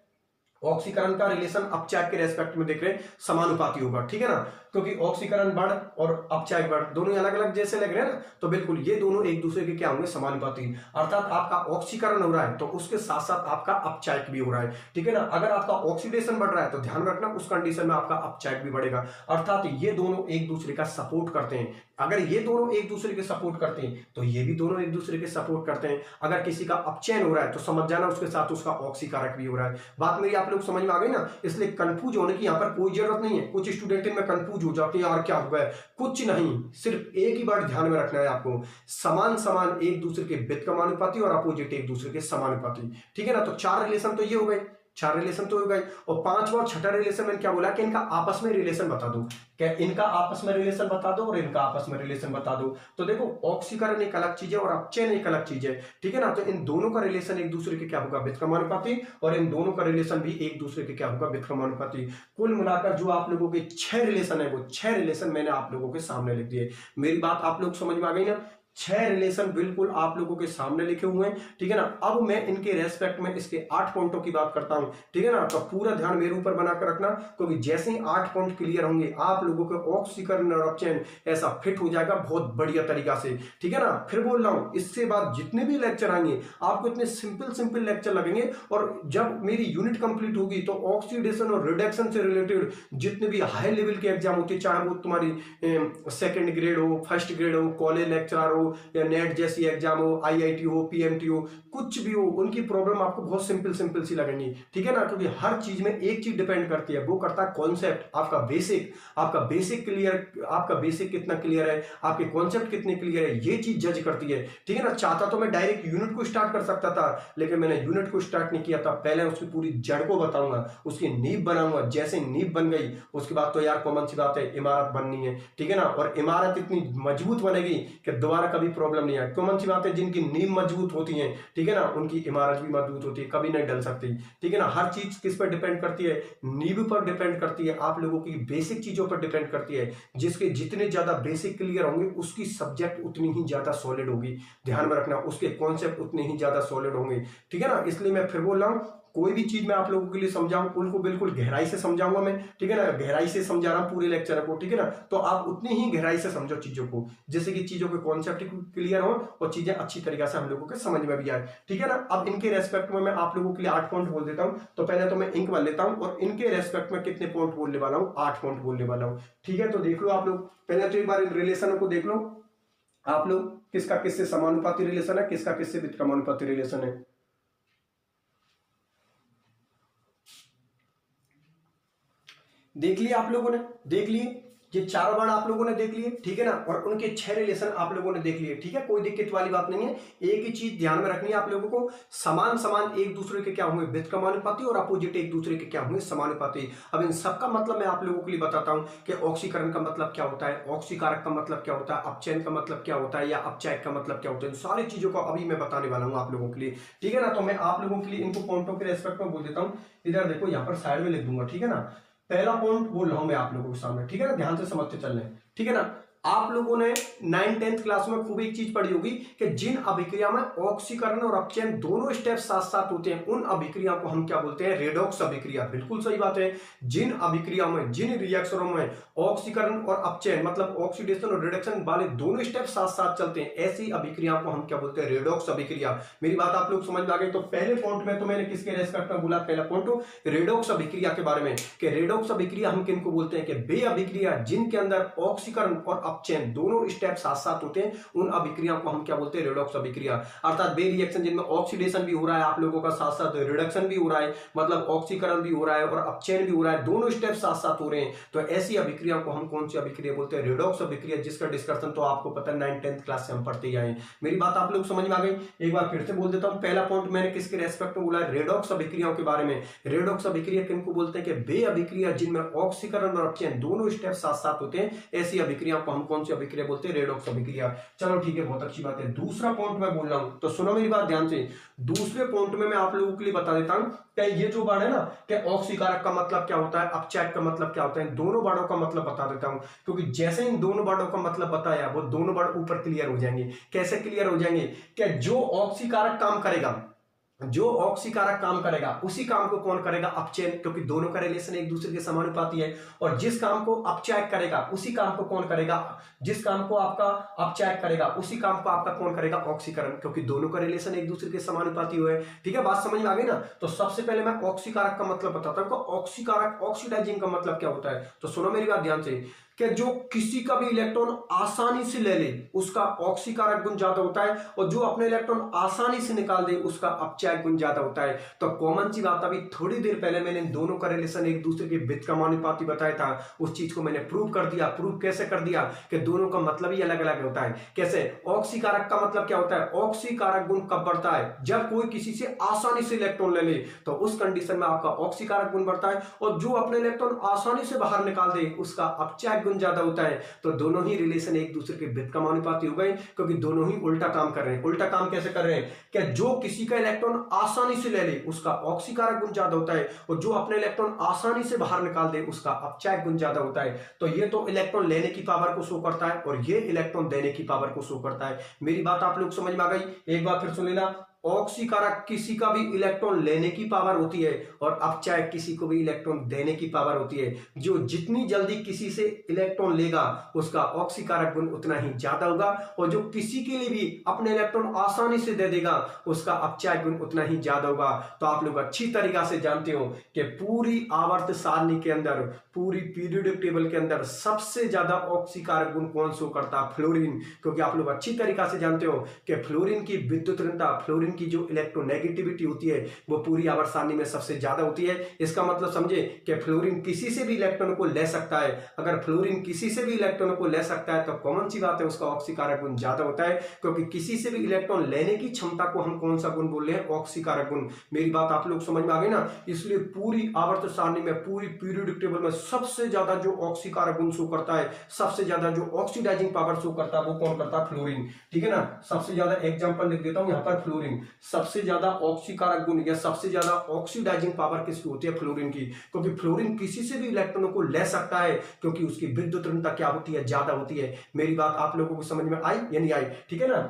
[SPEAKER 1] ऑक्सीकरण का रिलेशन अपचायक के रेस्पेक्ट में देख रहे हैं समानुपाती होगा। ठीक है ना, क्योंकि ऑक्सीकरण बढ़ और अपचायक बढ़ दोनों अलग अलग जैसे लग रहे हैं ना, तो बिल्कुल ये दोनों एक दूसरे के क्या होंगे, समानुपाती। अर्थात आपका ऑक्सीकरण हो रहा है तो उसके साथ साथ आपका अपचायक भी हो रहा है। ठीक है ना। अगर आपका ऑक्सीडेशन बढ़ रहा है तो ध्यान रखना उस कंडीशन में आपका अपचायक भी बढ़ेगा। अर्थात ये दोनों एक दूसरे का सपोर्ट करते हैं। अगर ये दोनों एक दूसरे के सपोर्ट करते हैं तो ये भी दोनों एक दूसरे के सपोर्ट करते हैं। अगर किसी का अपचयन हो रहा है तो समझ जाना उसके साथ उसका ऑक्सीकारक भी हो रहा है। बात मेरी आप लोग समझ में आ गई ना। इसलिए कंफ्यूज होने की यहाँ पर कोई जरूरत नहीं है। कुछ स्टूडेंट इनमें कंफ्यूज हो जाते हैं, यार क्या हुआ है, कुछ नहीं, सिर्फ एक ही बात ध्यान में रखना है आपको, समान समान एक दूसरे के व्युत्क्रमानुपाती और अपोजिट एक दूसरे के समानुपाती। ठीक है ना। तो चार रिलेशन तो ये हो गए, चार रिलेशन तो हो गए। और पांचवा और छठा रिलेशन मैंने क्या बोला कि इनका आपस में रिलेशन बता दो, क्या इनका आपस में रिलेशन बता दो और इनका आपस में रिलेशन बता दो। तो देखो ऑक्सीकरण एक अलग चीज है और अपचयन एक अलग चीज है। ठीक है ना। तो इन दोनों का रिलेशन एक दूसरे के क्या होगा, व्युत्क्रमानुपाती, और इन दोनों का रिलेशन भी एक दूसरे के क्या होगा, व्युत्क्रमानुपाती। कुल मिलाकर जो आप लोगों के 6 रिलेशन है वो 6 रिलेशन मैंने आप लोगों के सामने लिख दिए। मेरी बात आप लोग समझ में आ गई ना। 6 रिलेशन बिल्कुल आप लोगों के सामने लिखे हुए हैं। ठीक है ना। अब मैं इनके रेस्पेक्ट में इसके 8 पॉइंटों की बात करता हूं। ठीक है ना। तो पूरा ध्यान मेरे ऊपर बनाकर रखना, क्योंकि जैसे ही 8 पॉइंट क्लियर होंगे आप लोगों के ऑक्सीकरण और अपचयन ऐसा फिट हो जाएगा बहुत बढ़िया तरीका से। ठीक है ना। फिर बोल रहा हूं, इससे बाद जितने भी लेक्चर आएंगे आपको इतने सिंपल सिंपल लेक्चर लगेंगे, और जब मेरी यूनिट कंप्लीट होगी तो ऑक्सीडेशन और रिडक्शन से रिलेटेड जितने भी हाई लेवल के एग्जाम होते हैं, चाहे वो तुम्हारी सेकेंड ग्रेड हो, फर्स्ट ग्रेड हो, कॉलेज लेक्चरर हो, या नेट जैसी एग्जाम हो, आईआईटी हो, पीएमटी हो, कुछ भी हो, उनकी प्रॉब्लम आपको बहुत सिंपल सिंपल सी लगेंगी। ठीक है ना। क्योंकि हर चीज में एक चीज डिपेंड करती है, वो करता है कॉन्सेप्ट, आपका बेसिक क्लियर, आपका बेसिक कितना क्लियर है, आपके कॉन्सेप्ट कितने क्लियर है, ये चीज जज करती है। ठीक है ना। चाहता तो मैं डायरेक्ट यूनिट को स्टार्ट कर सकता था, लेकिन मैंने यूनिट को स्टार्ट नहीं किया था। पहले उसकी पूरी जड़ को बताऊंगा, उसकी नींव बनाऊंगा। जैसे नींव बन गई उसके बाद तो यार कॉमन सी बात है, इमारत बननी है। ठीक है ना। और इमारत इतनी मजबूत बनेगी कि दोबारा कभी प्रॉब्लम नहीं है। कॉमन सी बात है, जिनकी नींव मजबूत होती है, ठीक है ना, उनकी इमारत भी मजबूत होती है, कभी नहीं डल सकती। ठीक है ना। हर चीज किस पर डिपेंड करती है, नींव पर डिपेंड करती है, आप लोगों की बेसिक चीजों पर डिपेंड करती है। जिसके जितने ज्यादा बेसिक क्लियर होंगे उसकी सब्जेक्ट उतनी ही ज्यादा सॉलिड होगी। ध्यान में रखना, उसके कॉन्सेप्ट उतने ही ज्यादा सॉलिड होंगे। ठीक है ना। इसलिए मैं फिर बोल रहा हूं, कोई भी चीज मैं आप लोगों के लिए समझाऊं उनको बिल्कुल गहराई से समझाऊंगा मैं। ठीक है ना। गहराई से समझा रहा हूं पूरे लेक्चर को। ठीक है ना। तो आप उतनी ही गहराई से समझो चीजों को, जैसे कि चीजों के कॉन्सेप्ट क्लियर हो और चीजें अच्छी तरीके से हम लोगों के समझ में भी आए। ठीक है ना। अब इनके रेस्पेक्ट में मैं आप लोगों के लिए 8 पॉइंट बोल देता हूं। तो पहले तो मैं इंक वाल लेता हूं और इनके रेस्पेक्ट में कितने पॉइंट बोलने वाला हूं, 8 पॉइंट बोलने वाला हूं। ठीक है। तो देख लो आप लोग, पहले तो एक बार इन रिलेशनों को देख लो आप लोग, किसका किससे समानुपाती रिलेशन है, किसका किससे व्युत्क्रमानुपाती रिलेशन है। देख लिए आप लोगों ने, देख लिए ये चारों वर्ड आप लोगों ने देख लिए। ठीक है ना। और उनके 6 रिलेशन आप लोगों ने देख लिए। ठीक है। कोई दिक्कत वाली बात नहीं है। एक ही चीज ध्यान में रखनी है आप लोगों को, समान समान एक दूसरे के क्या होंगे, व्युत्क्रमानुपाती, और अपोजिट एक दूसरे के क्या होंगे, समानुपाती। अब इन सबका मतलब मैं आप लोगों के लिए बताता हूं कि ऑक्सीकरण का मतलब क्या होता है, ऑक्सीकारक का मतलब क्या होता है, अपचयन का मतलब क्या होता है, या अपचायक का मतलब क्या होता है। इन सारी चीजों को अभी मैं बताने वाला हूं आप लोगों के लिए। ठीक है ना। तो मैं आप लोगों के लिए इनको पॉइंटों के रेस्पेक्ट में बोल देता हूं। इधर देखो, यहां पर साइड में लिख दूंगा। ठीक है ना। पहला पॉइंट बोल रहा हूं मैं आप लोगों के सामने। ठीक है ना। ध्यान से समझते चल रहे हैं। ठीक है ना। आप लोगों ने 9th 10th क्लास में खूब एक चीज पढ़ी होगी कि जिन अभिक्रिया में ऑक्सीकरण और अपचयन दोनों स्टेप साथ साथ होते हैं उन अभिक्रिया को हम क्या बोलते हैं, रेडॉक्स अभिक्रिया। बिल्कुल सही बात है। जिन अभिक्रियाओं में, जिन रिएक्शनों में ऑक्सीकरण और अपचयन मतलब ऑक्सीडेशन और रिडक्शन वाले दोनों स्टेप साथ साथ चलते हैं, ऐसी अभिक्रिया को हम क्या बोलते हैं, रेडॉक्स अभिक्रिया। मेरी बात आप लोग समझ में आ गई। तो पहले पॉइंट में तो मैंने किसके रेस्पेक्ट में बोला, पहला पॉइंट रेडॉक्स अभिक्रिया के बारे में, कि रेडॉक्स अभिक्रिया हम किनको बोलते हैं, कि वे अभिक्रिया जिनके अंदर ऑक्सीकरण और अपचयन दोनों स्टेप साथ साथ होते हैं, उन अभिक्रियाओं को हम क्या बोलते हैं, रेडॉक्स अभिक्रिया। अर्थात वे रिएक्शन जिनमें ऑक्सीडेशन भी हो रहा है आप लोगों का, साथ साथ रिडक्शन भी हो रहा है, मतलब ऑक्सीकरण भी हो रहा है और अपचयन भी हो रहा है, दोनों स्टेप साथ साथ हो रहे हैं, तो ऐसी अभिक्रिया को हम कौन सी अभिक्रिया बोलते हैं, रेडॉक्स अभिक्रिया, जिसका डिस्कशन तो आपको पता है 9th 10th क्लास से हम पढ़ते ही आए। मेरी बात आप लोग समझ में आ गई? एक बार फिर से बोल देता हूं, पहला पॉइंट मैंने किसके रेस्पेक्ट में बोला है, रेडॉक्स अभिक्रियाओं के बारे में। रेडॉक्स अभिक्रिया किनको बोलते हैं कि वे अभिक्रिया जिनमें ऑक्सीकरण और अपचयन दोनों स्टेप साथ साथ होते हैं, ऐसी अभिक्रिया को हम कौन सी अभिक्रिया बोलते हैं, रेडॉक्स अभिक्रिया। चलो ठीक है, बहुत अच्छी बात है। दूसरा पॉइंट मैं बोल रहा हूं तो सुनो मेरी बात ध्यान से। दूसरे पॉइंट में मैं आप लोगों के लिए बता देता हूं कि ये जो वर्ड है ना कि ऑक्सीकारक का मतलब क्या होता है, अपचायक का मतलब क्या होता है, इन दोनों वर्डों का मतलब बता देता हूं, क्योंकि जैसे इन दोनों वर्डों का मतलब बताया वो दोनों वर्ड ऊपर क्लियर हो जाएंगे। कैसे क्लियर हो जाएंगे कि जो ऑक्सीकारक काम करेगा, जो ऑक्सीकारक काम करेगा उसी काम को कौन करेगा, अपचयन, क्योंकि दोनों का रिलेशन एक दूसरे के समानुपाती है। और जिस काम को अपचायक करेगा उसी काम को कौन करेगा, जिस काम को आपका अपचायक करेगा उसी काम को आपका कौन करेगा, ऑक्सीकरण, क्योंकि दोनों का रिलेशन एक दूसरे के समानुपाती हुए। ठीक है, बात समझ में आ गई ना? तो सबसे पहले मैं ऑक्सीकारक का मतलब बताता हूं। ऑक्सीकारक, ऑक्सीडाइजिंग का मतलब क्या होता है, तो सुनो मेरी बात ध्यान से, कि जो किसी का भी इलेक्ट्रॉन आसानी से ले ले उसका ऑक्सीकारक गुण ज्यादा होता है, और जो अपने इलेक्ट्रॉन आसानी से निकाल दे उसका अपचायक गुण ज्यादा होता है। तो कॉमन सी बात, अभी थोड़ी देर पहले मैंने इन दोनों का रिलेशन एक दूसरे के व्युत्क्रमानुपाती बताया था, उस चीज को मैंने प्रूव कर दिया। प्रूव कैसे कर दिया कि दोनों का मतलब ही अलग अलग होता है। कैसे? ऑक्सीकारक का मतलब क्या होता है, ऑक्सीकारक गुण कब बढ़ता है, जब कोई किसी से आसानी से इलेक्ट्रॉन ले ले तो उस कंडीशन में आपका ऑक्सीकारक गुण बढ़ता है, और जो अपने इलेक्ट्रॉन आसानी से बाहर निकाल दे उसका अपचायक ज्यादा होता है। तो दोनों ही रिलेशन एक दूसरे के व्युत्क्रमानुपाती हो गए, क्योंकि दोनों ही उल्टा काम कर रहे हैं। उल्टा काम कैसे कर रहे हैं कि जो किसी का इलेक्ट्रॉन आसानी से ले ले उसका ऑक्सीकारक गुण ज्यादा होता है, और जो अपने इलेक्ट्रॉन आसानी से बाहर निकाल दे उसका अपचायक गुण ज्यादा होता है। तो ये तो इलेक्ट्रॉन लेने की पावर को शो करता है, और ये इलेक्ट्रॉन देने की पावर को शो करता है। मेरी बात आप लोग समझ में आ गई? एक बार फिर सुन लेना, ऑक्सीकारक किसी का भी इलेक्ट्रॉन लेने की पावर होती है, और अपचायक किसी को भी इलेक्ट्रॉन देने की पावर होती है। जो जितनी जल्दी किसी से इलेक्ट्रॉन लेगा उसका ऑक्सीकारक गुण उतना ही ज्यादा होगा, और जो किसी के लिए भी अपने इलेक्ट्रॉन आसानी से दे देगा उसका अपचायक गुण उतना ही ज्यादा होगा। तो आप लोग अच्छी तरीका से जानते हो कि पूरी आवर्त सारणी के अंदर, पूरी पीरियोडिक टेबल के अंदर सबसे ज्यादा ऑक्सीकारक गुण कौन शो करता है, फ्लोरीन। क्योंकि आप लोग अच्छी तरीका से जानते हो कि फ्लोरीन की विद्युत ऋणता, फ्लोरीन की जो इलेक्ट्रोनेगेटिविटी होती है वो पूरी आवर्त सारणी में सबसे ज्यादा होती है। इसका मतलब समझे कि फ्लोरीन किसी से भी इलेक्ट्रॉन को ले सकता है। अगर फ्लोरीन किसी से भी इलेक्ट्रॉन को ले सकता है तो कॉमन सी बात है उसका ऑक्सीकारक गुण ज्यादा होता है, क्योंकि किसी से भी इलेक्ट्रॉन लेने की क्षमता को हम कौन सा गुण बोल रहे हैं, ऑक्सीकारक गुण। मेरी बात आप लोग समझ में आ गई ना? इसलिए पूरी आवर्त सारणी में, पूरी पीरियोडिक टेबल में सबसे ज्यादा जो ऑक्सीकारक गुण शो करता है, सबसे ज्यादा जो ऑक्सीडाइजिंग पावर शो करता है वो कौन करता है, फ्लोरीन। ठीक है ना? सबसे ज्यादा एग्जांपल लिख देता हूं यहां पर, फ्लोरीन सबसे ज्यादा ऑक्सीकारक गुण या सबसे ज्यादा ऑक्सीडाइजिंग पावर किसकी होती है, फ्लोरीन की। क्योंकि फ्लोरीन किसी से भी इलेक्ट्रॉनों को ले सकता है, क्योंकि उसकी विद्युत ऋणता क्या होती है, ज्यादा होती है। मेरी बात आप लोगों को समझ में आई या नहीं आई? ठीक है ना?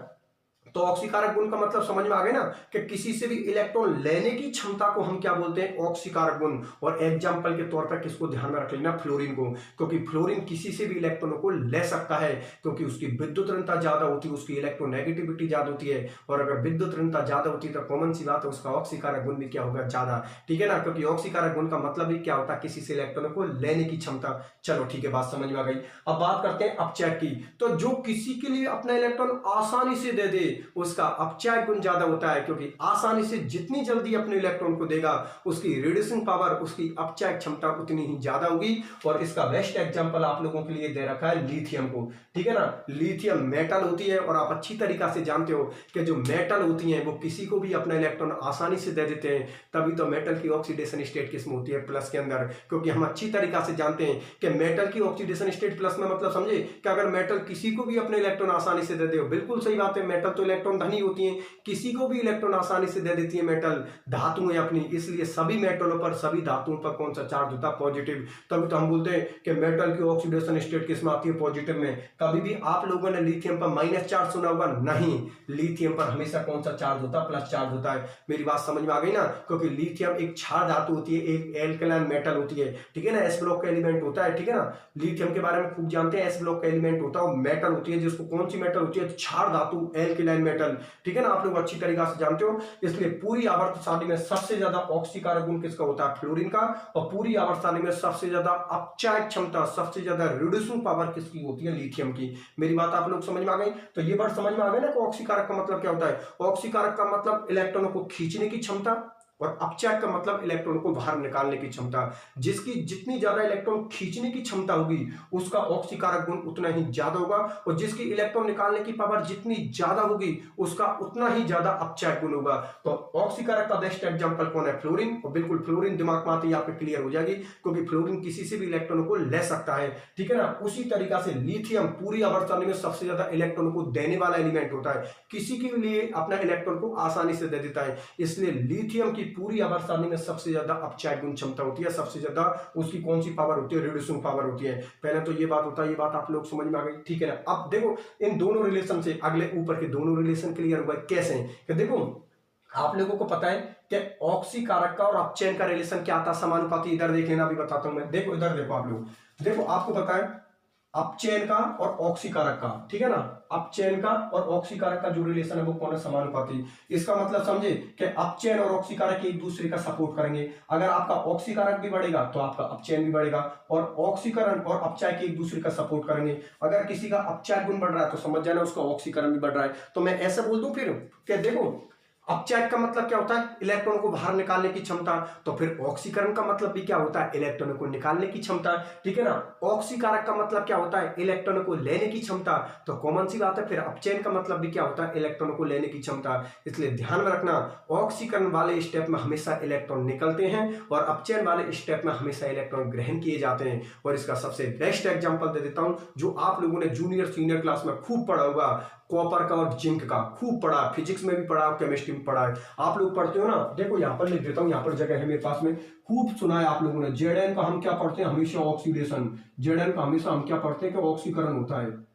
[SPEAKER 1] तो ऑक्सीकारक गुण का मतलब समझ में आ गया ना कि किसी से भी इलेक्ट्रॉन लेने की क्षमता को हम क्या बोलते हैं, ऑक्सीकारक गुण। और एग्जांपल के तौर पर किसको ध्यान में रख लेना, फ्लोरीन को, क्योंकि फ्लोरीन किसी से भी इलेक्ट्रॉनों को ले सकता है, क्योंकि उसकी विद्युत ऋणता ज्यादा होती है, उसकी इलेक्ट्रोनेगेटिविटी ज्यादा होती है। और अगर विद्युत ऋणता ज्यादा होती है तो कॉमन सी बात है उसका ऑक्सीकारक गुण भी क्या होगा, ज्यादा। ठीक है ना? क्योंकि ऑक्सीकारक गुण का मतलब भी क्या होता है, किसी से इलेक्ट्रॉनों को लेने की क्षमता। चलो ठीक है, बात समझ में आ गई। अब बात करते हैं अपचायक की। तो जो किसी के लिए अपना इलेक्ट्रॉन आसानी से दे दे उसका अपचायक गुण ज्यादा होता है, क्योंकि आसानी से जितनी जल्दी अपने इलेक्ट्रॉन को देगा उसकी रेडिएशन पावर, उसकी अपचायक क्षमता उतनी ही ज्यादा होगी। और इसका बेस्ट एग्जांपल आप लोगों के लिए दे रखा है लिथियम को। ठीक है ना? लिथियम मेटल होती है, और आप अच्छी तरीका से जानते हो कि जो मेटल होती है वो किसी को भी अपना इलेक्ट्रॉन आसानी से दे देते हैं। तभी तो मेटल की ऑक्सीडेशन स्टेट किसमें होती है, प्लस के अंदर। क्योंकि हम अच्छी तरीका से जानते हैं कि मेटल की ऑक्सीडेशन स्टेट प्लस में मतलब समझे कि अगर मेटल किसी को भी अपने इलेक्ट्रॉन आसानी से दे दे, बिल्कुल सही बात है, मेटल तो इलेक्ट्रॉन धनी होती है, किसी को भी इलेक्ट्रॉन आसानी से दे देती है। मेटल धातु है अपनी, इसलिए सभी मेटलों पर, सभी धातुओं पर कौन सा चार्ज होता है, पॉजिटिव। तभी तो हम बोलते हैं कि मेटल की ऑक्सीडेशन स्टेट किसमें आती है, पॉजिटिव में। कभी भी आप लोगों ने लिथियम पर माइनस चार्ज सुना होगा? नहीं, लिथियम पर हमेशा कौन सा चार्ज होता है, प्लस चार्ज होता है। मेरी बात समझ में आ गई ना? क्योंकि लिथियम एक क्षार धातु होती है, एक एल्कलाइन मेटल होती है। ठीक है ना? एस ब्लॉक का एलिमेंट होता है। ठीक है ना? लिथियम के बारे में खूब जानते हैं, एस ब्लॉक का एलिमेंट होता है, मेटल होती है, जिसको कौन सी मेटल होती है, क्षार धातु, एल्कलाइन नॉन मेटल, ठीक है ना, आप लोग अच्छी तरीके से जानते हो। इसलिए पूरी आवर्त सारणी में सबसे ज्यादा ऑक्सीकारक गुण किसका होता है? फ्लोरीन का। और पूरी आवर्त सारणी में सबसे ज्यादा अपचायक क्षमता, सबसे ज्यादा रिड्यूसिंग पावर किसकी होती है? लिथियम की। मेरी बात आप लोग समझ में आ गई? तो ये बात समझ में आ गई ना कि ऑक्सीकारक का मतलब क्या होता है? ऑक्सीकारक का मतलब इलेक्ट्रॉनों को खींचने की क्षमता, और अपचायक का मतलब इलेक्ट्रॉन को बाहर निकालने की क्षमता। जिसकी जितनी ज्यादा इलेक्ट्रॉन खींचने की क्षमता होगी उसका ऑक्सीकारक गुण उतना ही ज्यादा होगा, और जिसकी इलेक्ट्रॉन निकालने की पावर जितनी ज्यादा होगी उसका उतना ही ज्यादा अपचायक गुण होगा। तो ऑक्सीकारक का बेस्ट एग्जांपल कौन है? फ्लोरीन। और बिल्कुल फ्लोरीन दिमाग में आते ही आपको क्लियर हो जाएगी, क्योंकि फ्लोरीन किसी से भी इलेक्ट्रॉन को ले सकता है, ठीक है ना। उसी तरीका से लिथियम पूरी आवर्त सारणी में सबसे ज्यादा इलेक्ट्रॉन को देने वाला एलिमेंट होता है, किसी के लिए अपना इलेक्ट्रॉन को आसानी से दे देता है। इसलिए लिथियम की पूरी आवर्त सारणी में सबसे ज्यादा अपचायक गुण क्षमता होती है, सबसे ज्यादा उसकी कौन सी पावर होती है? रिड्यूसिंग पावर होती है। पहले तो ये बात होता है, ये बात आप लोग समझ में आ गई, ठीक है ना। अब देखो इन दोनों रिलेशन से अगले ऊपर के दोनों रिलेशन क्लियर हुआ कैसे? कि देखो आप लोगों को पता है कि ऑक्सीकारक का और अपचयन का रिलेशन क्या था? समानुपाती। इधर देख लेना, अभी बताता हूं मैं। देखो इधर देखो आप लोग, देखो आपको पता है अपचयन का और ऑक्सीकारक का, ठीक है ना, अपचयन का और ऑक्सीकारक का जो रिलेशन है वो कौन है? समानुपाती। इसका मतलब समझे कि अपचयन और ऑक्सीकारक एक दूसरे का सपोर्ट करेंगे। अगर आपका ऑक्सीकारक भी बढ़ेगा तो आपका अपचयन भी बढ़ेगा, और ऑक्सीकरण और अपचायक एक दूसरे का सपोर्ट करेंगे। अगर किसी का अपचायक गुण बढ़ रहा है तो समझ जाना उसका ऑक्सीकरण भी बढ़ रहा है। तो मैं ऐसा बोल दूं फिर कि देखो अपचायक का मतलब क्या होता है? इलेक्ट्रॉन को बाहर निकालने की क्षमता। तो फिर ऑक्सीकरण का मतलब भी क्या होता है? इलेक्ट्रॉन को निकालने की क्षमता, ठीक है ना। ऑक्सीकारक का मतलब क्या होता है? इलेक्ट्रॉन को लेने की क्षमता। तो कॉमन सी बात है, फिर अपचयन का मतलब भी क्या होता है? इलेक्ट्रॉन को लेने की क्षमता। इसलिए ध्यान में रखना, ऑक्सीकरण वाले स्टेप में हमेशा इलेक्ट्रॉन निकलते हैं और अपचयन वाले स्टेप में हमेशा इलेक्ट्रॉन ग्रहण किए जाते हैं। और इसका सबसे बेस्ट एग्जाम्पल दे देता हूं, जो आप लोगों ने जूनियर सीनियर क्लास में खूब पढ़ा होगा, कॉपर का और जिंक का खूब पढ़ा, फिजिक्स में भी पढ़ा, केमिस्ट्री में पढ़ा है। आप लोग पढ़ते हो ना, देखो यहाँ पर लिख देता हूँ, यहाँ पर जगह है मेरे पास में, खूब सुना है आप लोगों ने। जेडएन का हम क्या पढ़ते हैं? हमेशा ऑक्सीडेशन। जेडएन का हमेशा हम क्या पढ़ते हैं? कि ऑक्सीकरण होता है।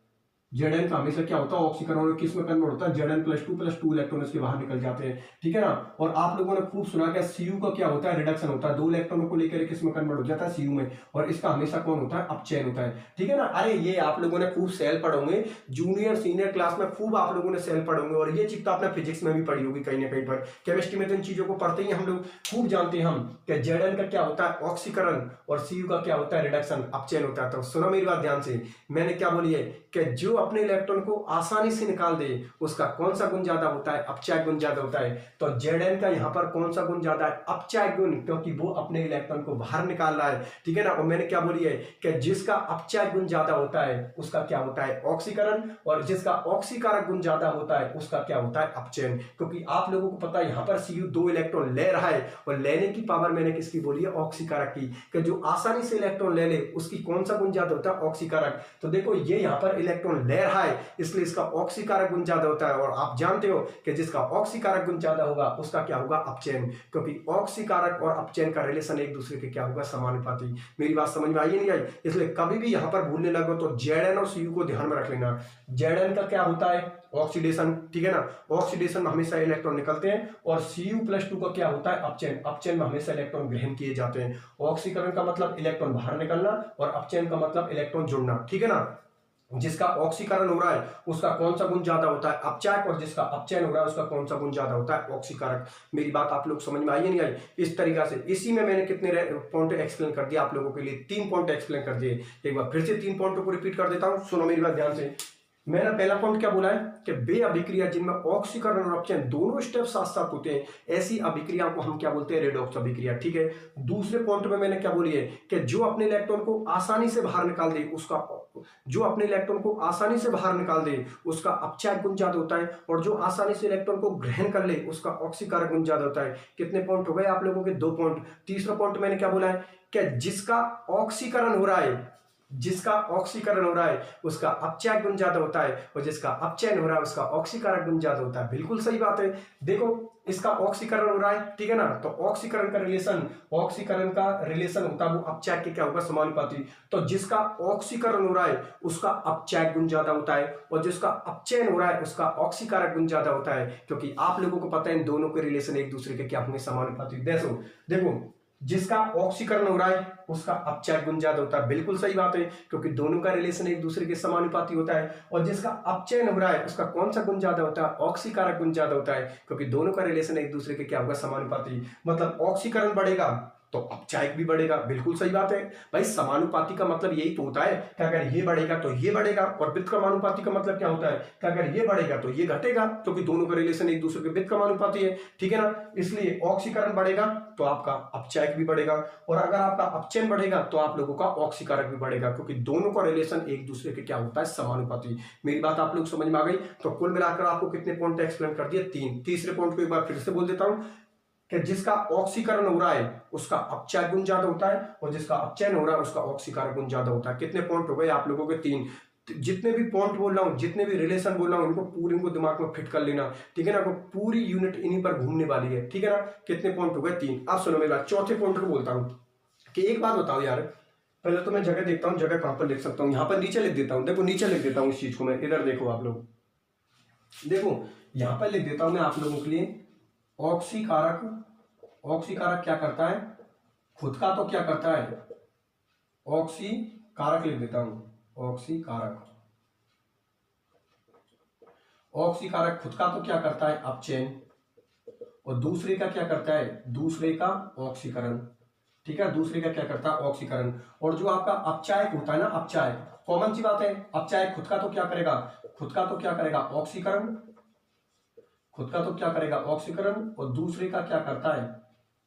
[SPEAKER 1] जेडएन का हमेशा क्या होता है? ऑक्सीकरण। किस में कन्वर्ट होता है? जेडएन प्लस टू इलेक्ट्रॉन इसके बाहर निकल जाते हैं, ठीक है ना। और आप लोगों ने खूब सुना कि सीयू का क्या होता है? रिडक्शन होता है। दो इलेक्ट्रॉनों को लेकर किस में कन्वर्ट हो जाता है? सीयू में। और इसका हमेशा कौन होता है? अपचयन होता है, ठीक है ना। अरे ये आप लोगों ने खूब सेल पढ़ोगे, जूनियर सीनियर क्लास में खूब आप लोगों ने सेल पढ़ोगे, और ये चीज तो आपने फिजिक्स में भी पढ़ी होगी कहीं ना कहीं पर। केमिस्ट्री में तो इन चीजों को पढ़ते ही हम लोग खूब जानते हैं हम कि जेडएन का क्या होता है? ऑक्सीकरण, और सीयू का क्या होता है? रिडक्शन, अपचयन होता है। तो सुनो मेरी बात ध्यान से, मैंने क्या बोली है कि जो अपने इलेक्ट्रॉन को आसानी से निकाल दे उसका कौन सा गुण ज्यादा होता है? अपचायक गुण ज्यादा होता है। तो जेडएन का यहां पर कौन सा गुण ज्यादा है? अपचायक गुण, क्योंकि वो अपने इलेक्ट्रॉन को बाहर निकाल रहा है, ठीक है ना। और मैंने क्या बोली है कि जिसका अपचायक गुण ज्यादा होता है उसका क्या होता है? ऑक्सीकरण। और जिसका ऑक्सीकारक गुण ज्यादा होता है उसका क्या होता है? अपचयन। क्योंकि आप लोगों को पता है यहां पर सीयू दो इलेक्ट्रॉन ले रहा है, और लेने की पावर मैंने किसकी बोली है? ऑक्सीकारक की। कि जो आसानी से इलेक्ट्रॉन ले ले उसकी कौन सा गुण ज्यादा होता है? ऑक्सीकारक। तो देखो ये यहां पर इलेक्ट्रॉन ले रहा है, इसलिए इसका ऑक्सीकारक गुण ज्यादा होता है। और आप जानते हो कि जिसका ऑक्सीकारक गुण ज्यादा होगा उसका क्या होगा? अपचयन। क्योंकि ऑक्सीकारक और अपचयन का रिलेशन एक दूसरे के क्या होगा? समानुपाती। मेरी बात समझ में आई नहीं आई? इसलिए कभी भी यहां पर भूलने लगो तो जेडएन और सीयू को ध्यान में रख लेना। जेडएन का क्या होता है? ऑक्सीडेशन, ठीक है ना। ऑक्सीडेशन में हमेशा इलेक्ट्रॉन निकलते हैं। और Cu+2 का क्या होता है? अपचयन। अपचयन में हमेशा इलेक्ट्रॉन ग्रहण किए जाते हैं। ऑक्सीकरण का मतलब इलेक्ट्रॉन बाहर निकलना, और अपचयन का मतलब इलेक्ट्रॉन जुड़ना, ठीक है ना। जिसका ऑक्सीकरण हो रहा है उसका कौन सा गुण ज्यादा होता है? अपचायक। और जिसका अपचयन हो रहा है उसका कौन सा गुण ज्यादा होता है? ऑक्सीकारक। मेरी बात आप लोग समझ में आई नहीं आई? इस तरीका से इसी में मैंने कितने पॉइंट एक्सप्लेन कर दिया आप लोगों के लिए? 3 पॉइंट एक्सप्लेन कर दिए। एक बार फिर से 3 पॉइंटों को रिपीट कर देता हूं, सुनो मेरी बात ध्यान से। मैंने पहला पॉइंट क्या बोला है कि वे अभिक्रिया जिनमें ऑक्सीकरण और अपचयन दोनों स्टेप साथ साथ होते हैं, ऐसी अभिक्रिया को हम क्या बोलते हैं? रेडॉक्स अभिक्रिया, ठीक है। दूसरे पॉइंट में मैंने क्या बोली है कि जो अपने इलेक्ट्रॉन को आसानी से बाहर निकाल दे उसका अपचायक गुण ज्यादा होता है, और जो आसानी से इलेक्ट्रॉन को ग्रहण कर ले उसका ऑक्सीकारक गुण ज्यादा होता है। कितने पॉइंट हो गए आप लोगों के? 2 पॉइंट। तीसरा पॉइंट मैंने क्या बोला है कि जिसका ऑक्सीकरण हो रहा है उसका अपचायक गुण ज्यादा होता है, और जिसका अपचयन हो रहा है उसका ऑक्सीकारक गुण ज्यादा होता है। बिल्कुल सही बात है। देखो इसका ऑक्सीकरण हो रहा है, ठीक है ना। तो ऑक्सीकरण का रिलेशन होता है वो अपचायक के क्या होगा? समानुपाती। तो जिसका ऑक्सीकरण हो रहा है उसका अपचायक गुण ज्यादा होता है, और जिसका अपचयन हो रहा है उसका ऑक्सीकारक गुण ज्यादा होता है। क्योंकि आप लोगों को पता है इन दोनों के रिलेशन एक दूसरे के क्या होंगे? समानुपाती। देखो जिसका ऑक्सीकरण हो रहा है उसका अपचायक गुण ज्यादा होता है। बिल्कुल सही बात है, क्योंकि दोनों का रिलेशन एक दूसरे के समानुपाती होता है। और जिसका अपचयन हो रहा है उसका कौन सा गुण ज्यादा होता है? ऑक्सीकारक गुण ज्यादा होता है, क्योंकि दोनों का रिलेशन एक दूसरे के क्या होगा? समानुपाती। मतलब ऑक्सीकरण बढ़ेगा तो अपचायक भी बढ़ेगा। बिल्कुल सही बात है भाई, समानुपाती का मतलब यही तो होता है कि अगर ये बढ़ेगा तो ये बढ़ेगा, और व्युत्क्रमानुपाती का मतलब क्या होता है कि अगर ये बढ़ेगा तो ये घटेगा, क्योंकि दोनों का रिलेशन एक दूसरे के व्युत्क्रमानुपाती है। ठीक है ना, इसलिए ऑक्सीकरण बढ़ेगा तो आपका अपचायक भी बढ़ेगा, और अगर आपका अपचयन बढ़ेगा तो आप लोगों का ऑक्सीकारक भी बढ़ेगा, क्योंकि दोनों का रिलेशन एक दूसरे के क्या होता है? समानुपाती। मेरी बात आप लोग समझ में आ गई? तो कुल मिलाकर आपको कितने पॉइंट एक्सप्लेन कर दिए? 3। तीसरे पॉइंट को एक बार फिर से बोल देता हूं कि जिसका ऑक्सीकरण हो रहा है उसका अपचायक गुण ज्यादा होता है, और जिसका अपचयन हो रहा है उसका ऑक्सीकारक गुण ज्यादा होता है। कितने पॉइंट हो गए आप लोगों के? 3। जितने भी पॉइंट बोल रहा हूं, जितने भी रिलेशन बोल रहा हूं, इनको पूरी इनको दिमाग में फिट कर लेना। ठीक है ना, पूरी यूनिट इन्हीं पर घूमने वाली है। ठीक है ना, कितने पॉइंट हो गए? 3। अब सुनो मेरी बात, चौथे पॉइंट को बोलता हूं कि एक बात बताओ यार, पहले तो मैं जगह देखता हूं, जगह कहां पर लिख सकता हूं? यहां पर नीचे लिख देता हूं। देखो नीचे लिख देता हूं इस चीज को मैं, इधर देखो आप लोग, देखो यहां पर लिख देता हूं मैं आप लोगों के लिए ऑक्सीकारक। ऑक्सीकारक क्या करता है? खुद का तो क्या करता है? ऑक्सीकारक लिख देता हूं, ऑक्सीकारक। ऑक्सीकारक खुद का तो क्या करता है? अपचयन। और दूसरे का क्या करता है? दूसरे का ऑक्सीकरण। ठीक है, दूसरे का क्या करता है? ऑक्सीकरण। और जो आपका अपचायक होता है ना, अपचायक, कॉमन सी बात है, अपचायक खुद का तो क्या करेगा? खुद का तो क्या करेगा? ऑक्सीकरण। खुद का तो क्या करेगा? ऑक्सीकरण। और दूसरे का क्या करता है?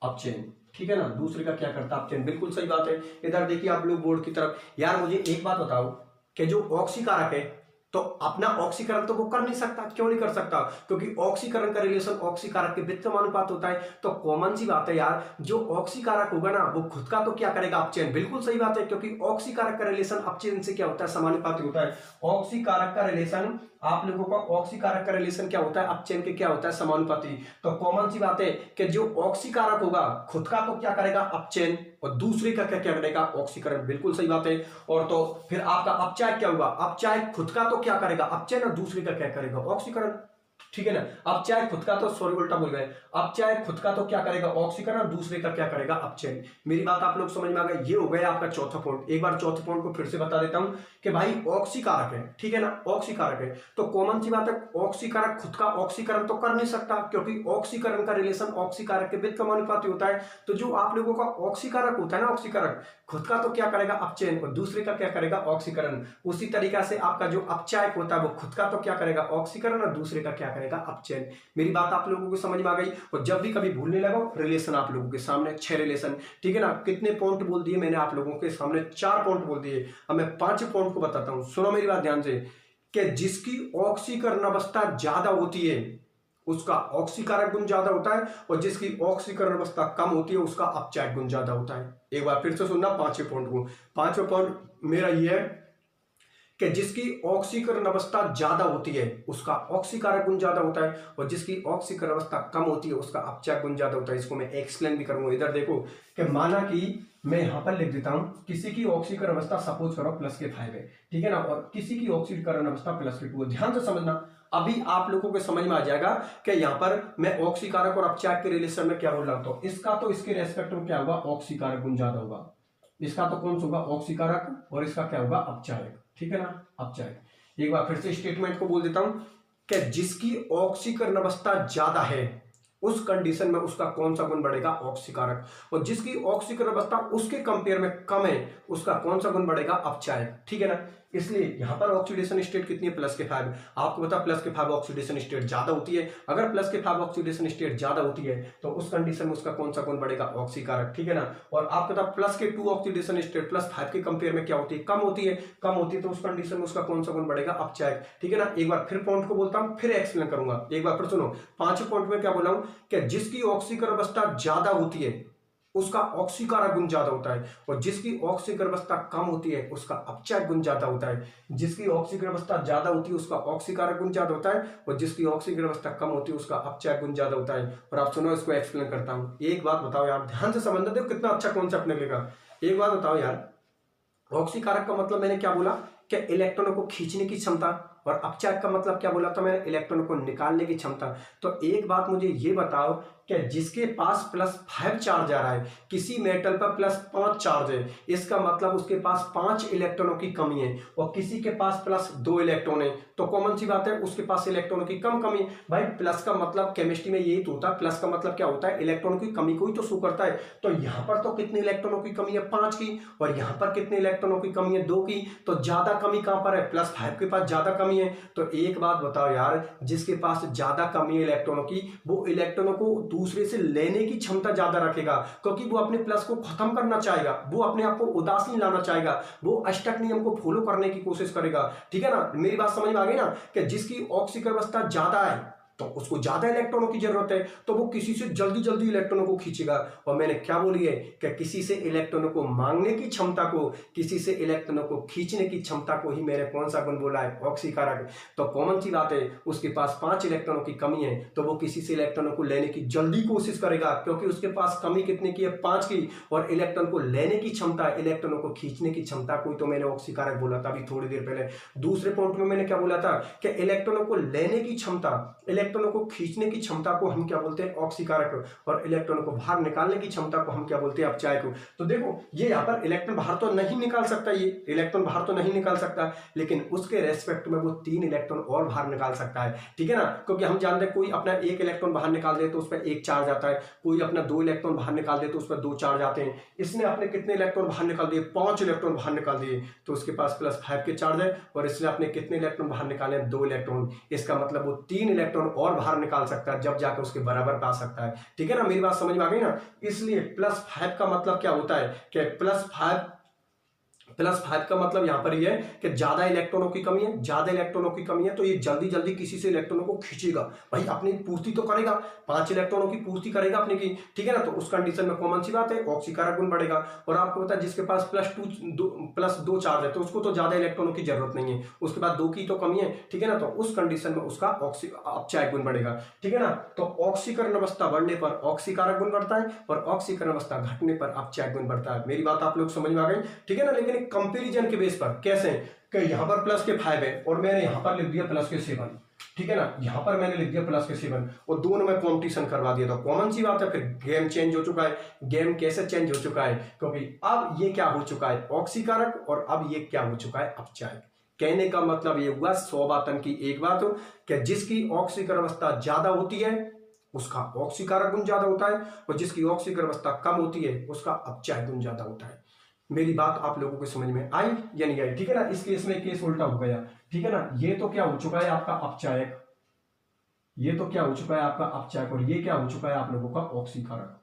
[SPEAKER 1] अपचयन। ठीक है ना, दूसरे का क्या करता है? अपचयन। बिल्कुल सही बात है। इधर देखिए आप लोग बोर्ड की तरफ। यार मुझे एक बात बताओ कि जो ऑक्सीकारक है तो अपना ऑक्सीकरण तो वो कर नहीं सकता। क्यों नहीं कर सकता? क्योंकि ऑक्सीकरण का रिलेशन ऑक्सीकारक के व्युत्क्रमानुपात होता है। तो कॉमन सी बात है यार, जो ऑक्सीकारक होगा ना वो खुद का तो क्या करेगा? अपचयन। बिल्कुल सही बात है, क्योंकि ऑक्सीकारक का रिलेशन अपचयन से क्या होता है? समानुपाती होता है। ऑक्सीकारक का रिलेशन, आप लोगों का ऑक्सीकारक का रिलेशन क्या होता है? अपचयन के क्या होता है? समानुपाती। तो कॉमन सी बात है कि जो ऑक्सीकारक होगा खुद का तो क्या करेगा? अपचयन, और दूसरे का क्या करेगा? ऑक्सीकरण। बिल्कुल सही बात है। और तो फिर आपका अपचायक क्या होगा? अपचायक खुद का तो क्या करेगा? अपचयन, और दूसरे का क्या करेगा? ऑक्सीकरण। ठीक है ना, अपचायक खुद का तो, सॉरी उल्टा बोल गए, अपचायक खुद का तो क्या करेगा? ऑक्सीकरण, और दूसरे का क्या करेगा? अपचयन। मेरी बात आप लोग समझ में आ गई? ये हो गया आपका चौथा पॉइंट। एक बार चौथे पॉइंट को फिर से बता देता हूं कि भाई ऑक्सीकारक है, ठीक है ना, ऑक्सीकारक है तो कॉमन सी बात है, ऑक्सीकारक खुद का ऑक्सीकरण तो कर नहीं सकता, क्योंकि ऑक्सीकरण का रिलेशन ऑक्सीकारक के व्युत्क्रमानुपाती होता है। तो जो आप लोगों का ऑक्सीकारक होता है ना, ऑक्सीकारक खुद का तो क्या करेगा? अपचयन, और दूसरे का क्या करेगा? ऑक्सीकरण। उसी तरीका से आपका जो अपचायक होता है वो खुद का तो क्या करेगा? ऑक्सीकरण, और दूसरे का क्या करेगा? अपचयन। मेरी बात आप लोगों को समझ में आ गई? और जब भी कभी भूलने लगा, रिलेशन आप लोगों के सामने 6 रिलेशन, ठीक है ना। कितने पॉइंट बोल दिए मैंने आप लोगों के सामने? 4 पॉइंट बोल दिए। अब मैं 5 पॉइंट को बताता हूं, सुनो मेरी बात ध्यान से, कि जिसकी ऑक्सीकरण अवस्था ज्यादा होती है उसका ऑक्सीकारक गुण ज्यादा होता है, और जिसकी ऑक्सीकरण अवस्था कम होती है उसका अपचायक गुण ज्यादा होता है। एक बार फिर से सुनना 5वें पॉइंट को। 5वां पॉइंट मेरा यह है कि जिसकी ऑक्सीकरण अवस्था ज्यादा होती है उसका ऑक्सीकारक गुण ज्यादा होता है, और जिसकी ऑक्सीकरण अवस्था कम होती है उसका अपचायक गुण ज्यादा होता है। इसको मैं एक्सप्लेन भी करूंगा। इधर देखो कि माना कि मैं यहां पर लिख देता हूं, किसी की ऑक्सीकरण अवस्था सपोज करो +5 है, ठीक है ना, और किसी की ऑक्सीकरण अवस्था +2 है। ध्यान से समझना, अभी आप लोगों को समझ में आ जाएगा कि यहां पर मैं ऑक्सीकारक और अपचायक के रिलेशन में क्या बोल रहा हूं। इसका तो इसके रेस्पेक्ट में क्या होगा? ऑक्सीकारक गुण ज्यादा होगा। इसका तो कौन सा होगा? ऑक्सीकारक, और इसका क्या होगा? अपचायक। ठीक है ना, अपचायक। एक बार फिर से स्टेटमेंट को बोल देता हूं कि जिसकी ऑक्सीकरण अवस्था ज्यादा है उस कंडीशन में उसका कौन सा गुण बढ़ेगा? ऑक्सीकारक। और जिसकी ऑक्सीकरण अवस्था उसके कंपेयर में कम है उसका कौन सा गुण बढ़ेगा? अपचायक। ठीक है ना, इसलिए यहां पर ऑक्सीडेशन स्टेट कितनी है? +5। आपको पता +5 ऑक्सीडेशन स्टेट ज्यादा होती है। अगर +5 ऑक्सीडेशन स्टेट ज्यादा होती है तो उस कंडीशन में उसका कौन सा गुण बढ़ेगा? ऑक्सीकारक। ठीक है ना, और आपको पता +2 ऑक्सीडेशन स्टेट +5 के कंपेयर में क्या होती है? कम होती है। कम होती है तो उस कंडीशन में उसका कौन सा गुण बढ़ेगा? अपचायक। ठीक है ना, एक बार फिर पॉइंट को बोलता हूं, फिर एक्सप्लेन करूंगा। एक बार फिर सुनो, 5वें पॉइंट में क्या बोला हूं कि जिसकी ऑक्सीकरण अवस्था ज्यादा होती है उसका ऑक्सीकारक गुण ज्यादा होता है, और जिसकी ऑक्सीकरण अवस्था कम होती है उसका अपचायक गुण ज्यादा होता है। जिसकी ऑक्सीकरण अवस्था ज्यादा होती है उसका ऑक्सीकारक गुण ज्यादा होता है, और जिसकी ऑक्सीकरण अवस्था कम होती है उसका अपचायक गुण ज्यादा होता है। और आप सुनो, इसको एक्सप्लेन करता हूं। एक बात बताओ यार, ध्यान से समझना, देखो कितना अच्छा कॉन्सेप्ट निकलेगा। एक बात बताओ यार, ऑक्सीकारक का मतलब मैंने क्या बोला कि इलेक्ट्रॉनों को खींचने की क्षमता, और अपचायक का मतलब क्या बोला था मैंने, इलेक्ट्रॉन को निकालने की क्षमता। तो एक बात मुझे ये बताओ कि जिसके पास +5 चार्ज आ रहा है, किसी मेटल पर +5 चार्ज है, इसका मतलब उसके पास 5 इलेक्ट्रॉनों की कमी है, और किसी के पास +2 इलेक्ट्रॉन है, तो कॉमन सी बात है उसके पास इलेक्ट्रॉनों की कमी है। भाई प्लस का मतलब केमिस्ट्री में यही तो होता है, प्लस का मतलब क्या होता है, इलेक्ट्रॉन की कमी को ही तो शो करता है। तो यहां पर तो कितने इलेक्ट्रॉनों की कमी है, 5 की, और यहां पर कितने इलेक्ट्रॉनों की कमी है, 2 की। तो ज्यादा कमी कहां पर है, +5 के पास ज्यादा कमी है। तो एक बात बताओ यार, जिसके पास ज्यादा कमी है इलेक्ट्रॉनों की, वो इलेक्ट्रॉनों को दूसरे से लेने की क्षमता ज्यादा रखेगा, क्योंकि वो अपने प्लस को खत्म करना चाहेगा, वो अपने आप को उदासीन लाना चाहेगा, वो अष्टक नियम को फॉलो करने की कोशिश करेगा। ठीक है ना, मेरी बात समझ में आ गई ना, कि जिसकी ऑक्सीकरण अवस्था ज्यादा है तो उसको ज्यादा इलेक्ट्रॉनों की जरूरत है, तो वो किसी से जल्दी जल्दी इलेक्ट्रॉनों को खींचेगा। और मैंने क्या बोली है कि किसी से इलेक्ट्रॉनों को मांगने की क्षमता को, किसी से इलेक्ट्रॉनों को खींचने की क्षमता को ही मैंने कौन सा गुण बोला है, ऑक्सीकारक। तो कॉमन सी बात है, उसके पास 5 इलेक्ट्रॉनों की कमी है, तो वो किसी से इलेक्ट्रॉनों को लेने की जल्दी कोशिश करेगा, क्योंकि उसके पास कमी कितने की है, 5 की, और इलेक्ट्रॉन को लेने की क्षमता, इलेक्ट्रॉनों को खींचने की क्षमता को तो मैंने ऑक्सीकारक बोला था अभी थोड़ी देर पहले। दूसरे पॉइंट में मैंने क्या बोला था कि इलेक्ट्रॉनों को लेने की क्षमता, इलेक्ट्रॉनों को खींचने की क्षमता को हम क्या बोलते हैं, ऑक्सीकारक, और इलेक्ट्रॉन को बाहर निकालने की क्षमता को हम क्या बोलते हैं, अपचायक। तो देखो ये यहाँ पर इलेक्ट्रॉन बाहर तो नहीं निकाल सकता, ये इलेक्ट्रॉन बाहर तो नहीं निकाल सकता, लेकिन उसके रेस्पेक्ट में वो 3 इलेक्ट्रॉन और बाहर निकाल सकता है। ठीक है ना, क्योंकि हम जानते हैं कोई अपना 1 इलेक्ट्रॉन बाहर निकाल दे तो उस पर 1 चार्ज आता है, कोई अपना 2 इलेक्ट्रॉन बाहर निकाल दे तो उस पर 2 चार्ज आते हैं। इसने अपने कितने इलेक्ट्रॉन बाहर निकाल दिए, 5 इलेक्ट्रॉन बाहर निकाल दिए, तो उसके पास +5 के चार्ज है, और इसने अपने कितने इलेक्ट्रॉन बाहर निकाले, 2 इलेक्ट्रॉन। इसका मतलब वो 3 इलेक्ट्रॉन और बाहर निकाल सकता है, जब जाकर उसके बराबर पा सकता है। ठीक है ना, मेरी बात समझ में आ गई ना। इसलिए +5 का मतलब क्या होता है कि +5 का मतलब यहां पर ये है कि ज्यादा इलेक्ट्रॉनों की कमी है, ज्यादा इलेक्ट्रॉनों की कमी है, तो ये जल्दी जल्दी किसी से इलेक्ट्रॉनों को खींचेगा, भाई अपनी पूर्ति तो करेगा, 5 इलेक्ट्रॉनों की पूर्ति करेगा अपने की। ठीक है ना, तो उस कंडीशन में कॉमन सी बात है ऑक्सीकारक गुण बढ़ेगा। और आपको पता है जिसके पास +2 चार्ज है तो उसको तो ज्यादा इलेक्ट्रॉनों की जरूरत नहीं है, उसके बाद 2 की तो कमी है। ठीक है ना, तो उस कंडीशन में उसका अपचायक गुण बढ़ेगा। ठीक है ना, तो ऑक्सीकरण अवस्था बढ़ने पर ऑक्सीकारक गुण बढ़ता है, और ऑक्सीकरण अवस्था घटने पर अपचायक गुण बढ़ता है। मेरी बात आप लोग समझ में आ गई। ठीक है ना, लेकिन कंपैरिजन के बेस पर कैसे, कि यहां पर +5 है और मैंने यहां पर लिख दिया +7। ठीक है ना, यहां पर मैंने लिख दिया +7 और दोनों में कॉम्पिटिशन करवा दिया, तो कॉमन सी बात है फिर गेम चेंज हो चुका है। गेम कैसे चेंज हो चुका है, क्योंकि अब ये क्या हो चुका है, ऑक्सीकारक, और अब ये क्या हो चुका है, अपचायक। कहने का मतलब ये हुआ 100 बातन की एक बात हो कि जिसकी ऑक्सीकरण अवस्था ज्यादा होती है उसका ऑक्सीकारक गुण ज्यादा होता है, और जिसकी ऑक्सीकरण अवस्था कम होती है उसका अपचायक गुण ज्यादा होता है। मेरी बात आप लोगों को समझ में आई या नहीं आई। ठीक है ना, इस केस में केस उल्टा हो गया। ठीक है ना, ये तो क्या हो चुका है आपका अपचायक, ये तो क्या हो चुका है आपका अपचायक, और ये क्या हो चुका है आप लोगों का ऑक्सीकारक।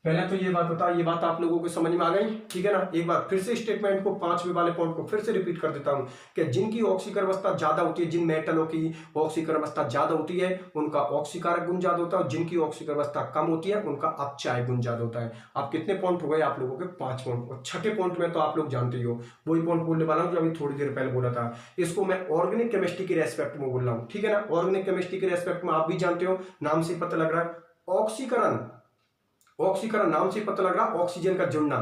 [SPEAKER 1] पहले तो ये बात बता, ये बात आप लोगों को समझ में आ गई। ठीक है ना, एक बार फिर से स्टेटमेंट को 5वें वाले पॉइंट को फिर से रिपीट कर देता हूं कि जिनकी ऑक्सीकरण अवस्था ज्यादा होती है, जिन मेटलों की ऑक्सीकरण अवस्था ज्यादा होती है उनका ऑक्सीकारक गुण ज्यादा होता है, और जिनकी ऑक्सीकरण अवस्था कम होती है उनका अपचायक गुण ज्यादा होता है। अब कितने पॉइंट हो गए आप लोगों के, 5 पॉइंट। और छठे पॉइंट में तो आप लोग जानते ही हो, वही पॉइंट बोलने वाला हूं जो अभी थोड़ी देर पहले बोला था। इसको मैं ऑर्गेनिक केमिस्ट्री के रेस्पेक्ट में बोल रहा हूं। ठीक है ना, ऑर्गेनिक केमिस्ट्री के रेस्पेक्ट में आप भी जानते हो, नाम से पता लग रहा है, ऑक्सीकरण, ऑक्सीकरण नाम से पता लग रहा ऑक्सीजन का जुड़ना,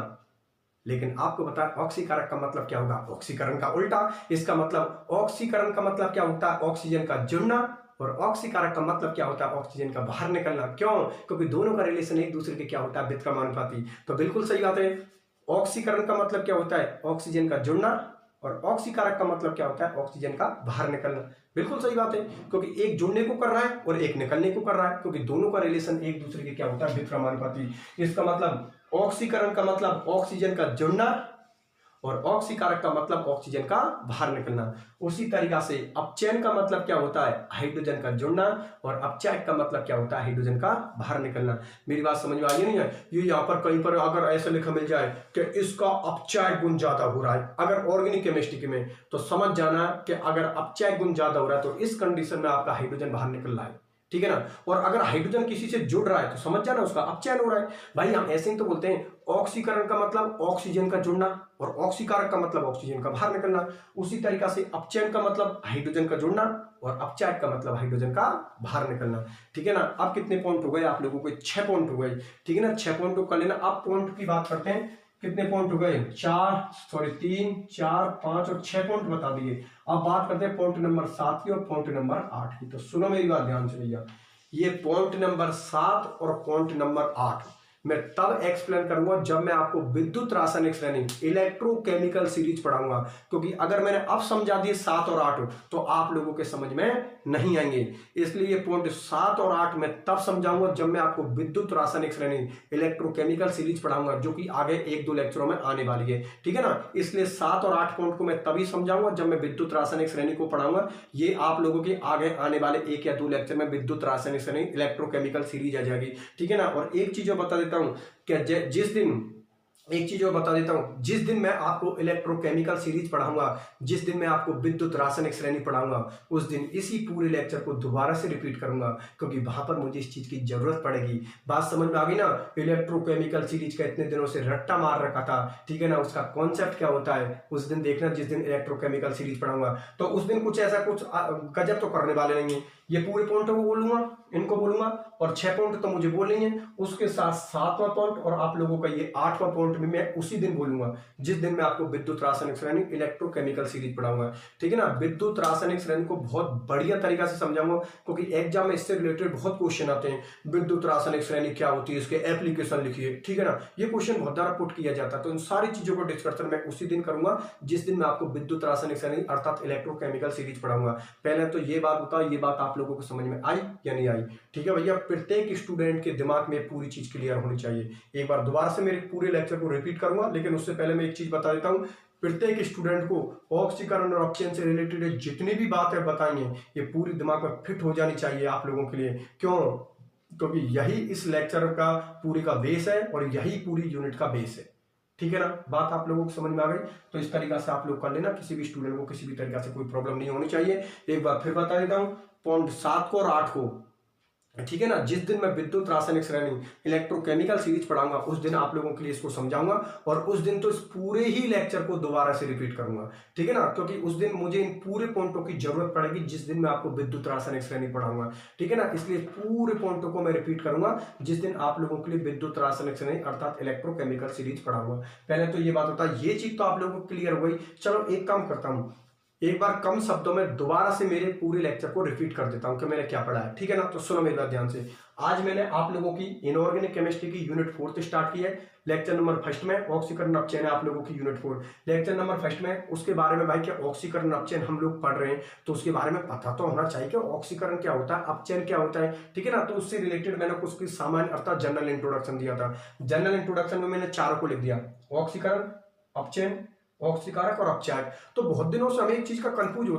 [SPEAKER 1] लेकिन आपको पता है ऑक्सीकारक का मतलब क्या होगा, ऑक्सीकरण का उल्टा। इसका मतलब ऑक्सीकरण का मतलब क्या होता है, ऑक्सीजन का जुड़ना, और ऑक्सीकारक का मतलब क्या होता है, ऑक्सीजन का बाहर निकलना। क्यों, क्योंकि दोनों का रिलेशन एक दूसरे के क्या होता है, व्युत्क्रमानुपाती। तो बिल्कुल सही बात है, ऑक्सीकरण का मतलब क्या होता है, ऑक्सीजन का जुड़ना, और ऑक्सीकारक का मतलब क्या होता है, ऑक्सीजन का बाहर निकलना। बिल्कुल सही बात है, क्योंकि एक जुड़ने को कर रहा है और एक निकलने को कर रहा है, क्योंकि दोनों का रिलेशन एक दूसरे के क्या होता है, व्युत्क्रमानुपाती। इसका मतलब ऑक्सीकरण का मतलब ऑक्सीजन का जुड़ना, और ऑक्सीकारक का मतलब ऑक्सीजन का बाहर निकलना। उसी तरीका से अपचयन का मतलब क्या होता है, हाइड्रोजन का जुड़ना, और अपचायक का मतलब क्या होता है, हाइड्रोजन का बाहर निकलना। मेरी बात समझ में आई नहीं है। ये यहाँ पर कहीं पर अगर ऐसा लिखा मिल जाए कि इसका अपचायक गुण ज्यादा हो रहा है अगर ऑर्गेनिक केमिस्ट्री में, तो समझ जाना कि अगर अपचायक गुण ज्यादा हो रहा है तो इस कंडीशन में आपका हाइड्रोजन बाहर निकल रहा है। ठीक है ना, और अगर हाइड्रोजन किसी से जुड़ रहा है तो समझ जाना उसका अपचयन हो रहा है। भाई हम ऐसे ही तो बोलते हैं, ऑक्सीकरण का मतलब ऑक्सीजन का जुड़ना, और ऑक्सीकारक का मतलब ऑक्सीजन का बाहर निकलना। उसी तरीका से अपचयन का मतलब हाइड्रोजन का जुड़ना, और अपचायक का मतलब हाइड्रोजन का बाहर निकलना। ठीक है ना, अब कितने पॉइंट हो गए आप लोगों को, 6 पॉइंट हो गए। ठीक है ना, 6 पॉइंट को कर लेना। अब पॉइंट की बात करते हैं कितने पॉइंट हो गए, 3 4 5 और 6 पॉइंट बता दिए। अब बात करते हैं पॉइंट नंबर 7 की और पॉइंट नंबर 8 की। तो सुनो मेरी बात ध्यान से भैया, ये पॉइंट नंबर 7 और पॉइंट नंबर 8 मैं तब एक्सप्लेन करूंगा जब मैं आपको विद्युत रासायनिक श्रेणी इलेक्ट्रोकेमिकल सीरीज पढ़ाऊंगा, क्योंकि अगर मैंने अब समझा दिए 7 और 8 तो आप लोगों के समझ में नहीं आएंगे। इसलिए ये पॉइंट 7 और 8 मैं तब समझाऊंगा जब मैं आपको विद्युत रासायनिक श्रेणी इलेक्ट्रोकेमिकल सीरीज पढ़ाऊंगा, जो कि आगे 1-2 लेक्चरों में आने वाली है, ठीक है ना। इसलिए 7 और 8 पॉइंट को मैं तभी समझाऊंगा जब मैं विद्युत रासायनिक श्रेणी को पढ़ाऊंगा। ये आप लोगों के आगे आने वाले 1 या 2 लेक्चर में विद्युत रासायनिक श्रेणी इलेक्ट्रोकेमिकल सीरीज आ जाएगी, ठीक है ना। और एक चीज बता देता हूं कि जिस दिन मैं आपको इलेक्ट्रोकेमिकल सीरीज पढ़ाऊंगा, जिस दिन मैं आपको विद्युत रासायनिक श्रेणी पढ़ाऊंगा, उस दिन इसी पूरे लेक्चर को दोबारा से रिपीट करूंगा, क्योंकि वहां पर मुझे इस चीज की जरूरत पड़ेगी। बात समझ में आ गई ना। इलेक्ट्रोकेमिकल सीरीज का इतने दिनों से रट्टा मार रखा था, ठीक है ना, उसका कॉन्सेप्ट क्या होता है उस दिन देखना, जिस दिन इलेक्ट्रोकेमिकल सीरीज पढ़ाऊंगा। तो उस दिन कुछ ऐसा कुछ गजब तो करने वाले नहीं है। ये पूरे पॉइंट को बोलूंगा, इनको बोलूंगा, और 6 पॉइंट तो मुझे बोलनी है, उसके साथ 7वां पॉइंट और आप लोगों का ये 8वां पॉइंट भी मैं उसी दिन बोलूंगा जिस दिन मैं आपको विद्युत रासायनिक श्रेणी इलेक्ट्रोकेमिकल सीरीज पढ़ाऊंगा, ठीक है ना। विद्युत रासायनिक श्रेणी को बहुत बढ़िया तरीका से समझाऊंगा, क्योंकि एग्जाम में इससे रिलेटेड बहुत क्वेश्चन आते हैं। विद्युत रासायनिक श्रेणी क्या होती है, इसके एप्लीकेशन लिखिए, ठीक है ना। ये क्वेश्चन बहुत ज्यादा पुट किया जाता है। तो इन सारी चीजों को डिस्कशन मैं उसी दिन करूंगा जिस दिन मैं आपको विद्युत रासायनिक श्रेणी अर्थात इलेक्ट्रोकेमिकल सीरीज पढ़ाऊंगा। पहले तो ये बात बताओ, ये बात आप लोगों को समझ में आई या नहीं आई, ठीक है भैया। प्रत्येक स्टूडेंट के दिमाग में पूरी चीज क्लियर होनी चाहिए। एक बार दोबारा से मेरे पूरे लेक्चर को रिपीट करूंगा, लेकिन उससे पहले मैं एक चीज बता देता हूं। प्रत्येक स्टूडेंट को ऑक्सीकरण और अपचयन से रिलेटेड जितनी भी बातें बताई हैं, ये पूरी दिमाग में फिट हो जानी चाहिए आप लोगों के लिए। क्यों? क्योंकि यही इस लेक्चर का पूरी का बेस है और यही पूरी यूनिट का बेस है, ठीक है ना। बात आप लोगों को समझ में आ गई? तो इस तरीका से आप लोग कर लेना, किसी भी स्टूडेंट को किसी भी तरीका से कोई प्रॉब्लम नहीं होनी चाहिए। एक बार फिर बता देता हूं, पॉइंट 7 को और 8 को, ठीक है ना, जिस दिन मैं विद्युत रासायनिक श्रेणी इलेक्ट्रोकेमिकल सीरीज पढ़ाऊंगा उस दिन आप लोगों के लिए इसको समझाऊंगा, और उस दिन तो इस पूरे ही लेक्चर को दोबारा से रिपीट करूंगा, ठीक है ना, क्योंकि उस दिन मुझे इन पूरे पॉइंटों की जरूरत पड़ेगी जिस दिन मैं आपको विद्युत रासायनिक श्रेणी पढ़ाऊंगा, ठीक है ना। इसलिए पूरे पॉइंटों को मैं रिपीट करूंगा जिस दिन आप लोगों के लिए विद्युत रासायनिक श्रेणी अर्थात इलेक्ट्रोकेमिकल सीरीज पढ़ाऊंगा। पहले तो ये बात होता है, ये चीज तो आप लोगों को क्लियर हो गई। चलो एक काम करता हूं, एक बार कम शब्दों में दोबारा से मेरे पूरे लेक्चर को रिपीट कर देता हूं कि मैंने क्या पढ़ा है, ठीक है ना। तो सुनो मेरी बात ध्यान से। आज मैंने आप लोगों की इनऑर्गेनिक केमिस्ट्री की यूनिट 4 स्टार्ट की है। लेक्चर नंबर 1 में ऑक्सीकरण अपचयन है आप लोगों की यूनिट 4। लेक्चर नंबर 1 में उसके बारे में भाई क्या ऑक्सीकरण अपचयन हम लोग पढ़ रहे हैं, तो उसके बारे में पता तो होना चाहिए कि ऑक्सीकरण क्या होता है, अपचयन क्या होता है, ठीक है ना। तो उससे रिलेटेड मैंने कुछ सामान्य अर्थात जनरल इंट्रोडक्शन दिया था। जनरल इंट्रोडक्शन में मैंने 4 को लिख दिया, ऑक्सीकरण, अपचयन, ऑक्सीकारक और अपचायक। तो बहुत दिनों से हमें एक चीज का कंफ्यूज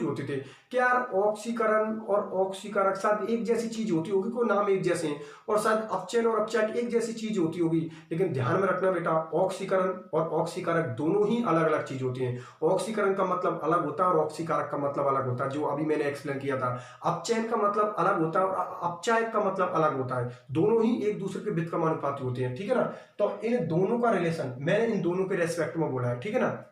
[SPEAKER 1] होते थे कि यार ऑक्सीकरण और ऑक्सीकारक शायद एक जैसी चीज होती होगी, कोई नाम एक जैसे हैं, और शायद अपचयन और अपचायक एक जैसी चीज होती होगी। लेकिन ध्यान में रखना बेटा, ऑक्सीकरण और ऑक्सीकारक दोनों ही अलग अलग चीज होती हैं। ऑक्सीकरण का मतलब अलग होता है और ऑक्सीकारक का मतलब अलग होता है, जो अभी मैंने एक्सप्लेन किया था। अपचयन का मतलब अलग होता है और अपचायक का मतलब अलग होता है। दोनों ही एक दूसरे के व्युत्क्रमानुपाती होते हैं, ठीक है ना। तो इन दोनों का रिलेशन मैंने इन दोनों के रेस्पेक्ट में बोला है, ठीक है ना।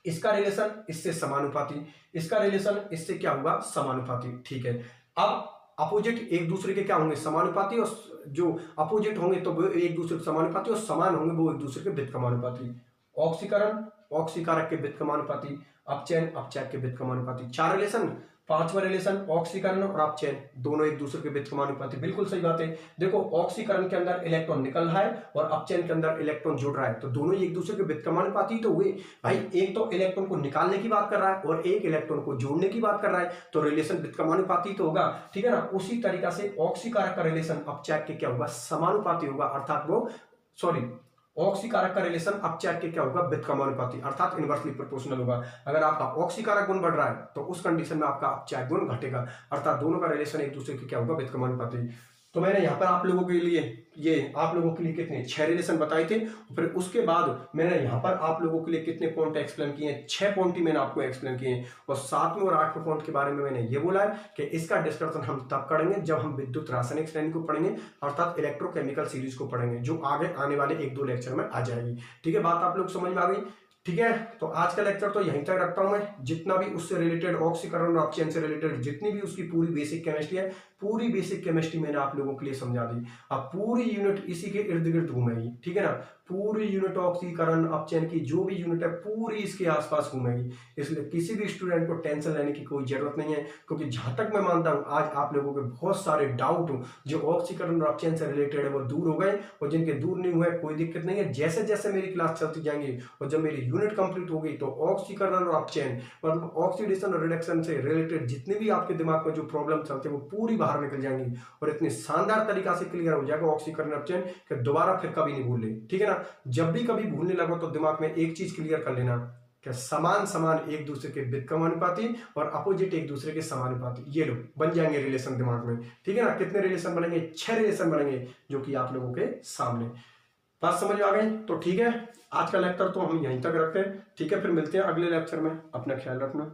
[SPEAKER 1] इसका रिलेशन इससे समानुपाती, इसका रिलेशन इससे क्या होगा, समानुपाती, ठीक है। अब अपोजिट एक दूसरे के क्या होंगे, समानुपाती, और जो अपोजिट होंगे तो वो एक दूसरे के समानुपाती, और समान होंगे वो एक दूसरे के व्युत्क्रमानुपाती। ऑक्सीकरण ऑक्सीकारक के व्युत्क्रमानुपाती, अपचयन अपचायक के व्युत्क्रमानुपाती। 4 रिलेशन। 5वां रिलेशन ऑक्सीकरण और अपचयन दोनों एक दूसरे के व्युत्क्रमानुपाती। बिल्कुल सही बात है। देखो ऑक्सीकरण के अंदर इलेक्ट्रॉन निकल रहा है और अपचयन के अंदर इलेक्ट्रॉन जुड़ रहा है, तो दोनों ही एक दूसरे के व्युत्क्रमानुपाती तो हुए भाई। एक तो इलेक्ट्रॉन को निकालने की बात कर रहा है और एक इलेक्ट्रॉन को जोड़ने की बात कर रहा है, तो रिलेशन व्युत्क्रमानुपाती तो होगा, ठीक है ना। उसी तरीका से ऑक्सीकारक का रिलेशन अपचायक के क्या होगा, समानुपाती होगा, अर्थात वो ऑक्सीकारक का रिलेशन अपचायक के क्या होगा, व्युत्क्रमानुपाती, अर्थात इनवर्सली प्रोपोर्शनल होगा। अगर आपका ऑक्सीकारक गुण बढ़ रहा है तो उस कंडीशन में आपका अपचायक गुण घटेगा, अर्थात दोनों का रिलेशन एक दूसरे के क्या होगा, व्युत्क्रमानुपाती। तो मैंने यहाँ पर आप लोगों के लिए कितने 6 रिलेशन बताए थे। फिर उसके बाद मैंने यहाँ पर आप लोगों के लिए कितने पॉइंट एक्सप्लेन किए हैं, 6 पॉइंट ही मैंने आपको एक्सप्लेन किए हैं। और 7वें और 8वें पॉइंट के बारे में मैंने ये बोला है कि इसका डिस्कशन हम तब करेंगे जब हम विद्युत रासायनिक श्रेणी को पढ़ेंगे, अर्थात इलेक्ट्रोकेमिकल सीरीज को पढ़ेंगे, जो आगे आने वाले 1-2 लेक्चर में आ जाएगी, ठीक है। बात आप लोग समझ में आ गई, ठीक है। तो आज का लेक्चर तो यहीं तक रखता हूं मैं। जितना भी उससे रिलेटेड ऑक्सीकरण और अपचयन से रिलेटेड जितनी भी उसकी पूरी बेसिक केमिस्ट्री है पूरी बेसिक केमिस्ट्री मैंने आप लोगों के लिए समझा दी। अब पूरी यूनिट इसी के इर्द गिर्द घूमेगी, ठीक है ना। पूरी यूनिट ऑक्सीकरण अपचयन की जो भी यूनिट है पूरी इसके आसपास घूमेगी। इसलिए किसी भी स्टूडेंट को टेंशन लेने की कोई जरूरत नहीं है, क्योंकि जहां तक मैं मानता हूं आज आप लोगों के बहुत सारे डाउट जो ऑक्सीकरण और अपचयन से रिलेटेड है वो दूर हो गए, और जिनके दूर नहीं हुए कोई दिक्कत नहीं है। जैसे जैसे मेरी क्लास चलती जाएंगी और जब मेरी यूनिट कंप्लीट होगी तो ऑक्सीकरण और अपचयन मतलब ऑक्सीडेशन और रिडक्शन से रिलेटेड जितने भी आपके दिमाग में जो प्रॉब्लम चलते हैं वो पूरी बाहर निकल जाएंगी, और इतनी शानदार तरीका से क्लियर हो जाएगा ऑक्सीकरण अपचयन कि दोबारा फिर कभी नहीं भूले, ठीक है ना। जब भी कभी भूलने लगो तो दिमाग में एक चीज क्लियर कर लेना कि समान समान एक दूसरे के व्युत्क्रमानुपाती और अपोजिट एक दूसरे के समानुपाती, ये लोग बन जाएंगे रिलेशन दिमाग में, ठीक है ना। कितने रिलेशन बनेंगे? 6 रिलेशन बनेंगे जो कि आप लोगों के सामने। बात समझ आ गई? तो ठीक है, आज का लेक्चर तो हम यहीं तक रखते हैं, ठीक है। फिर मिलते हैं अगले लेक्चर में, अपना ख्याल रखना।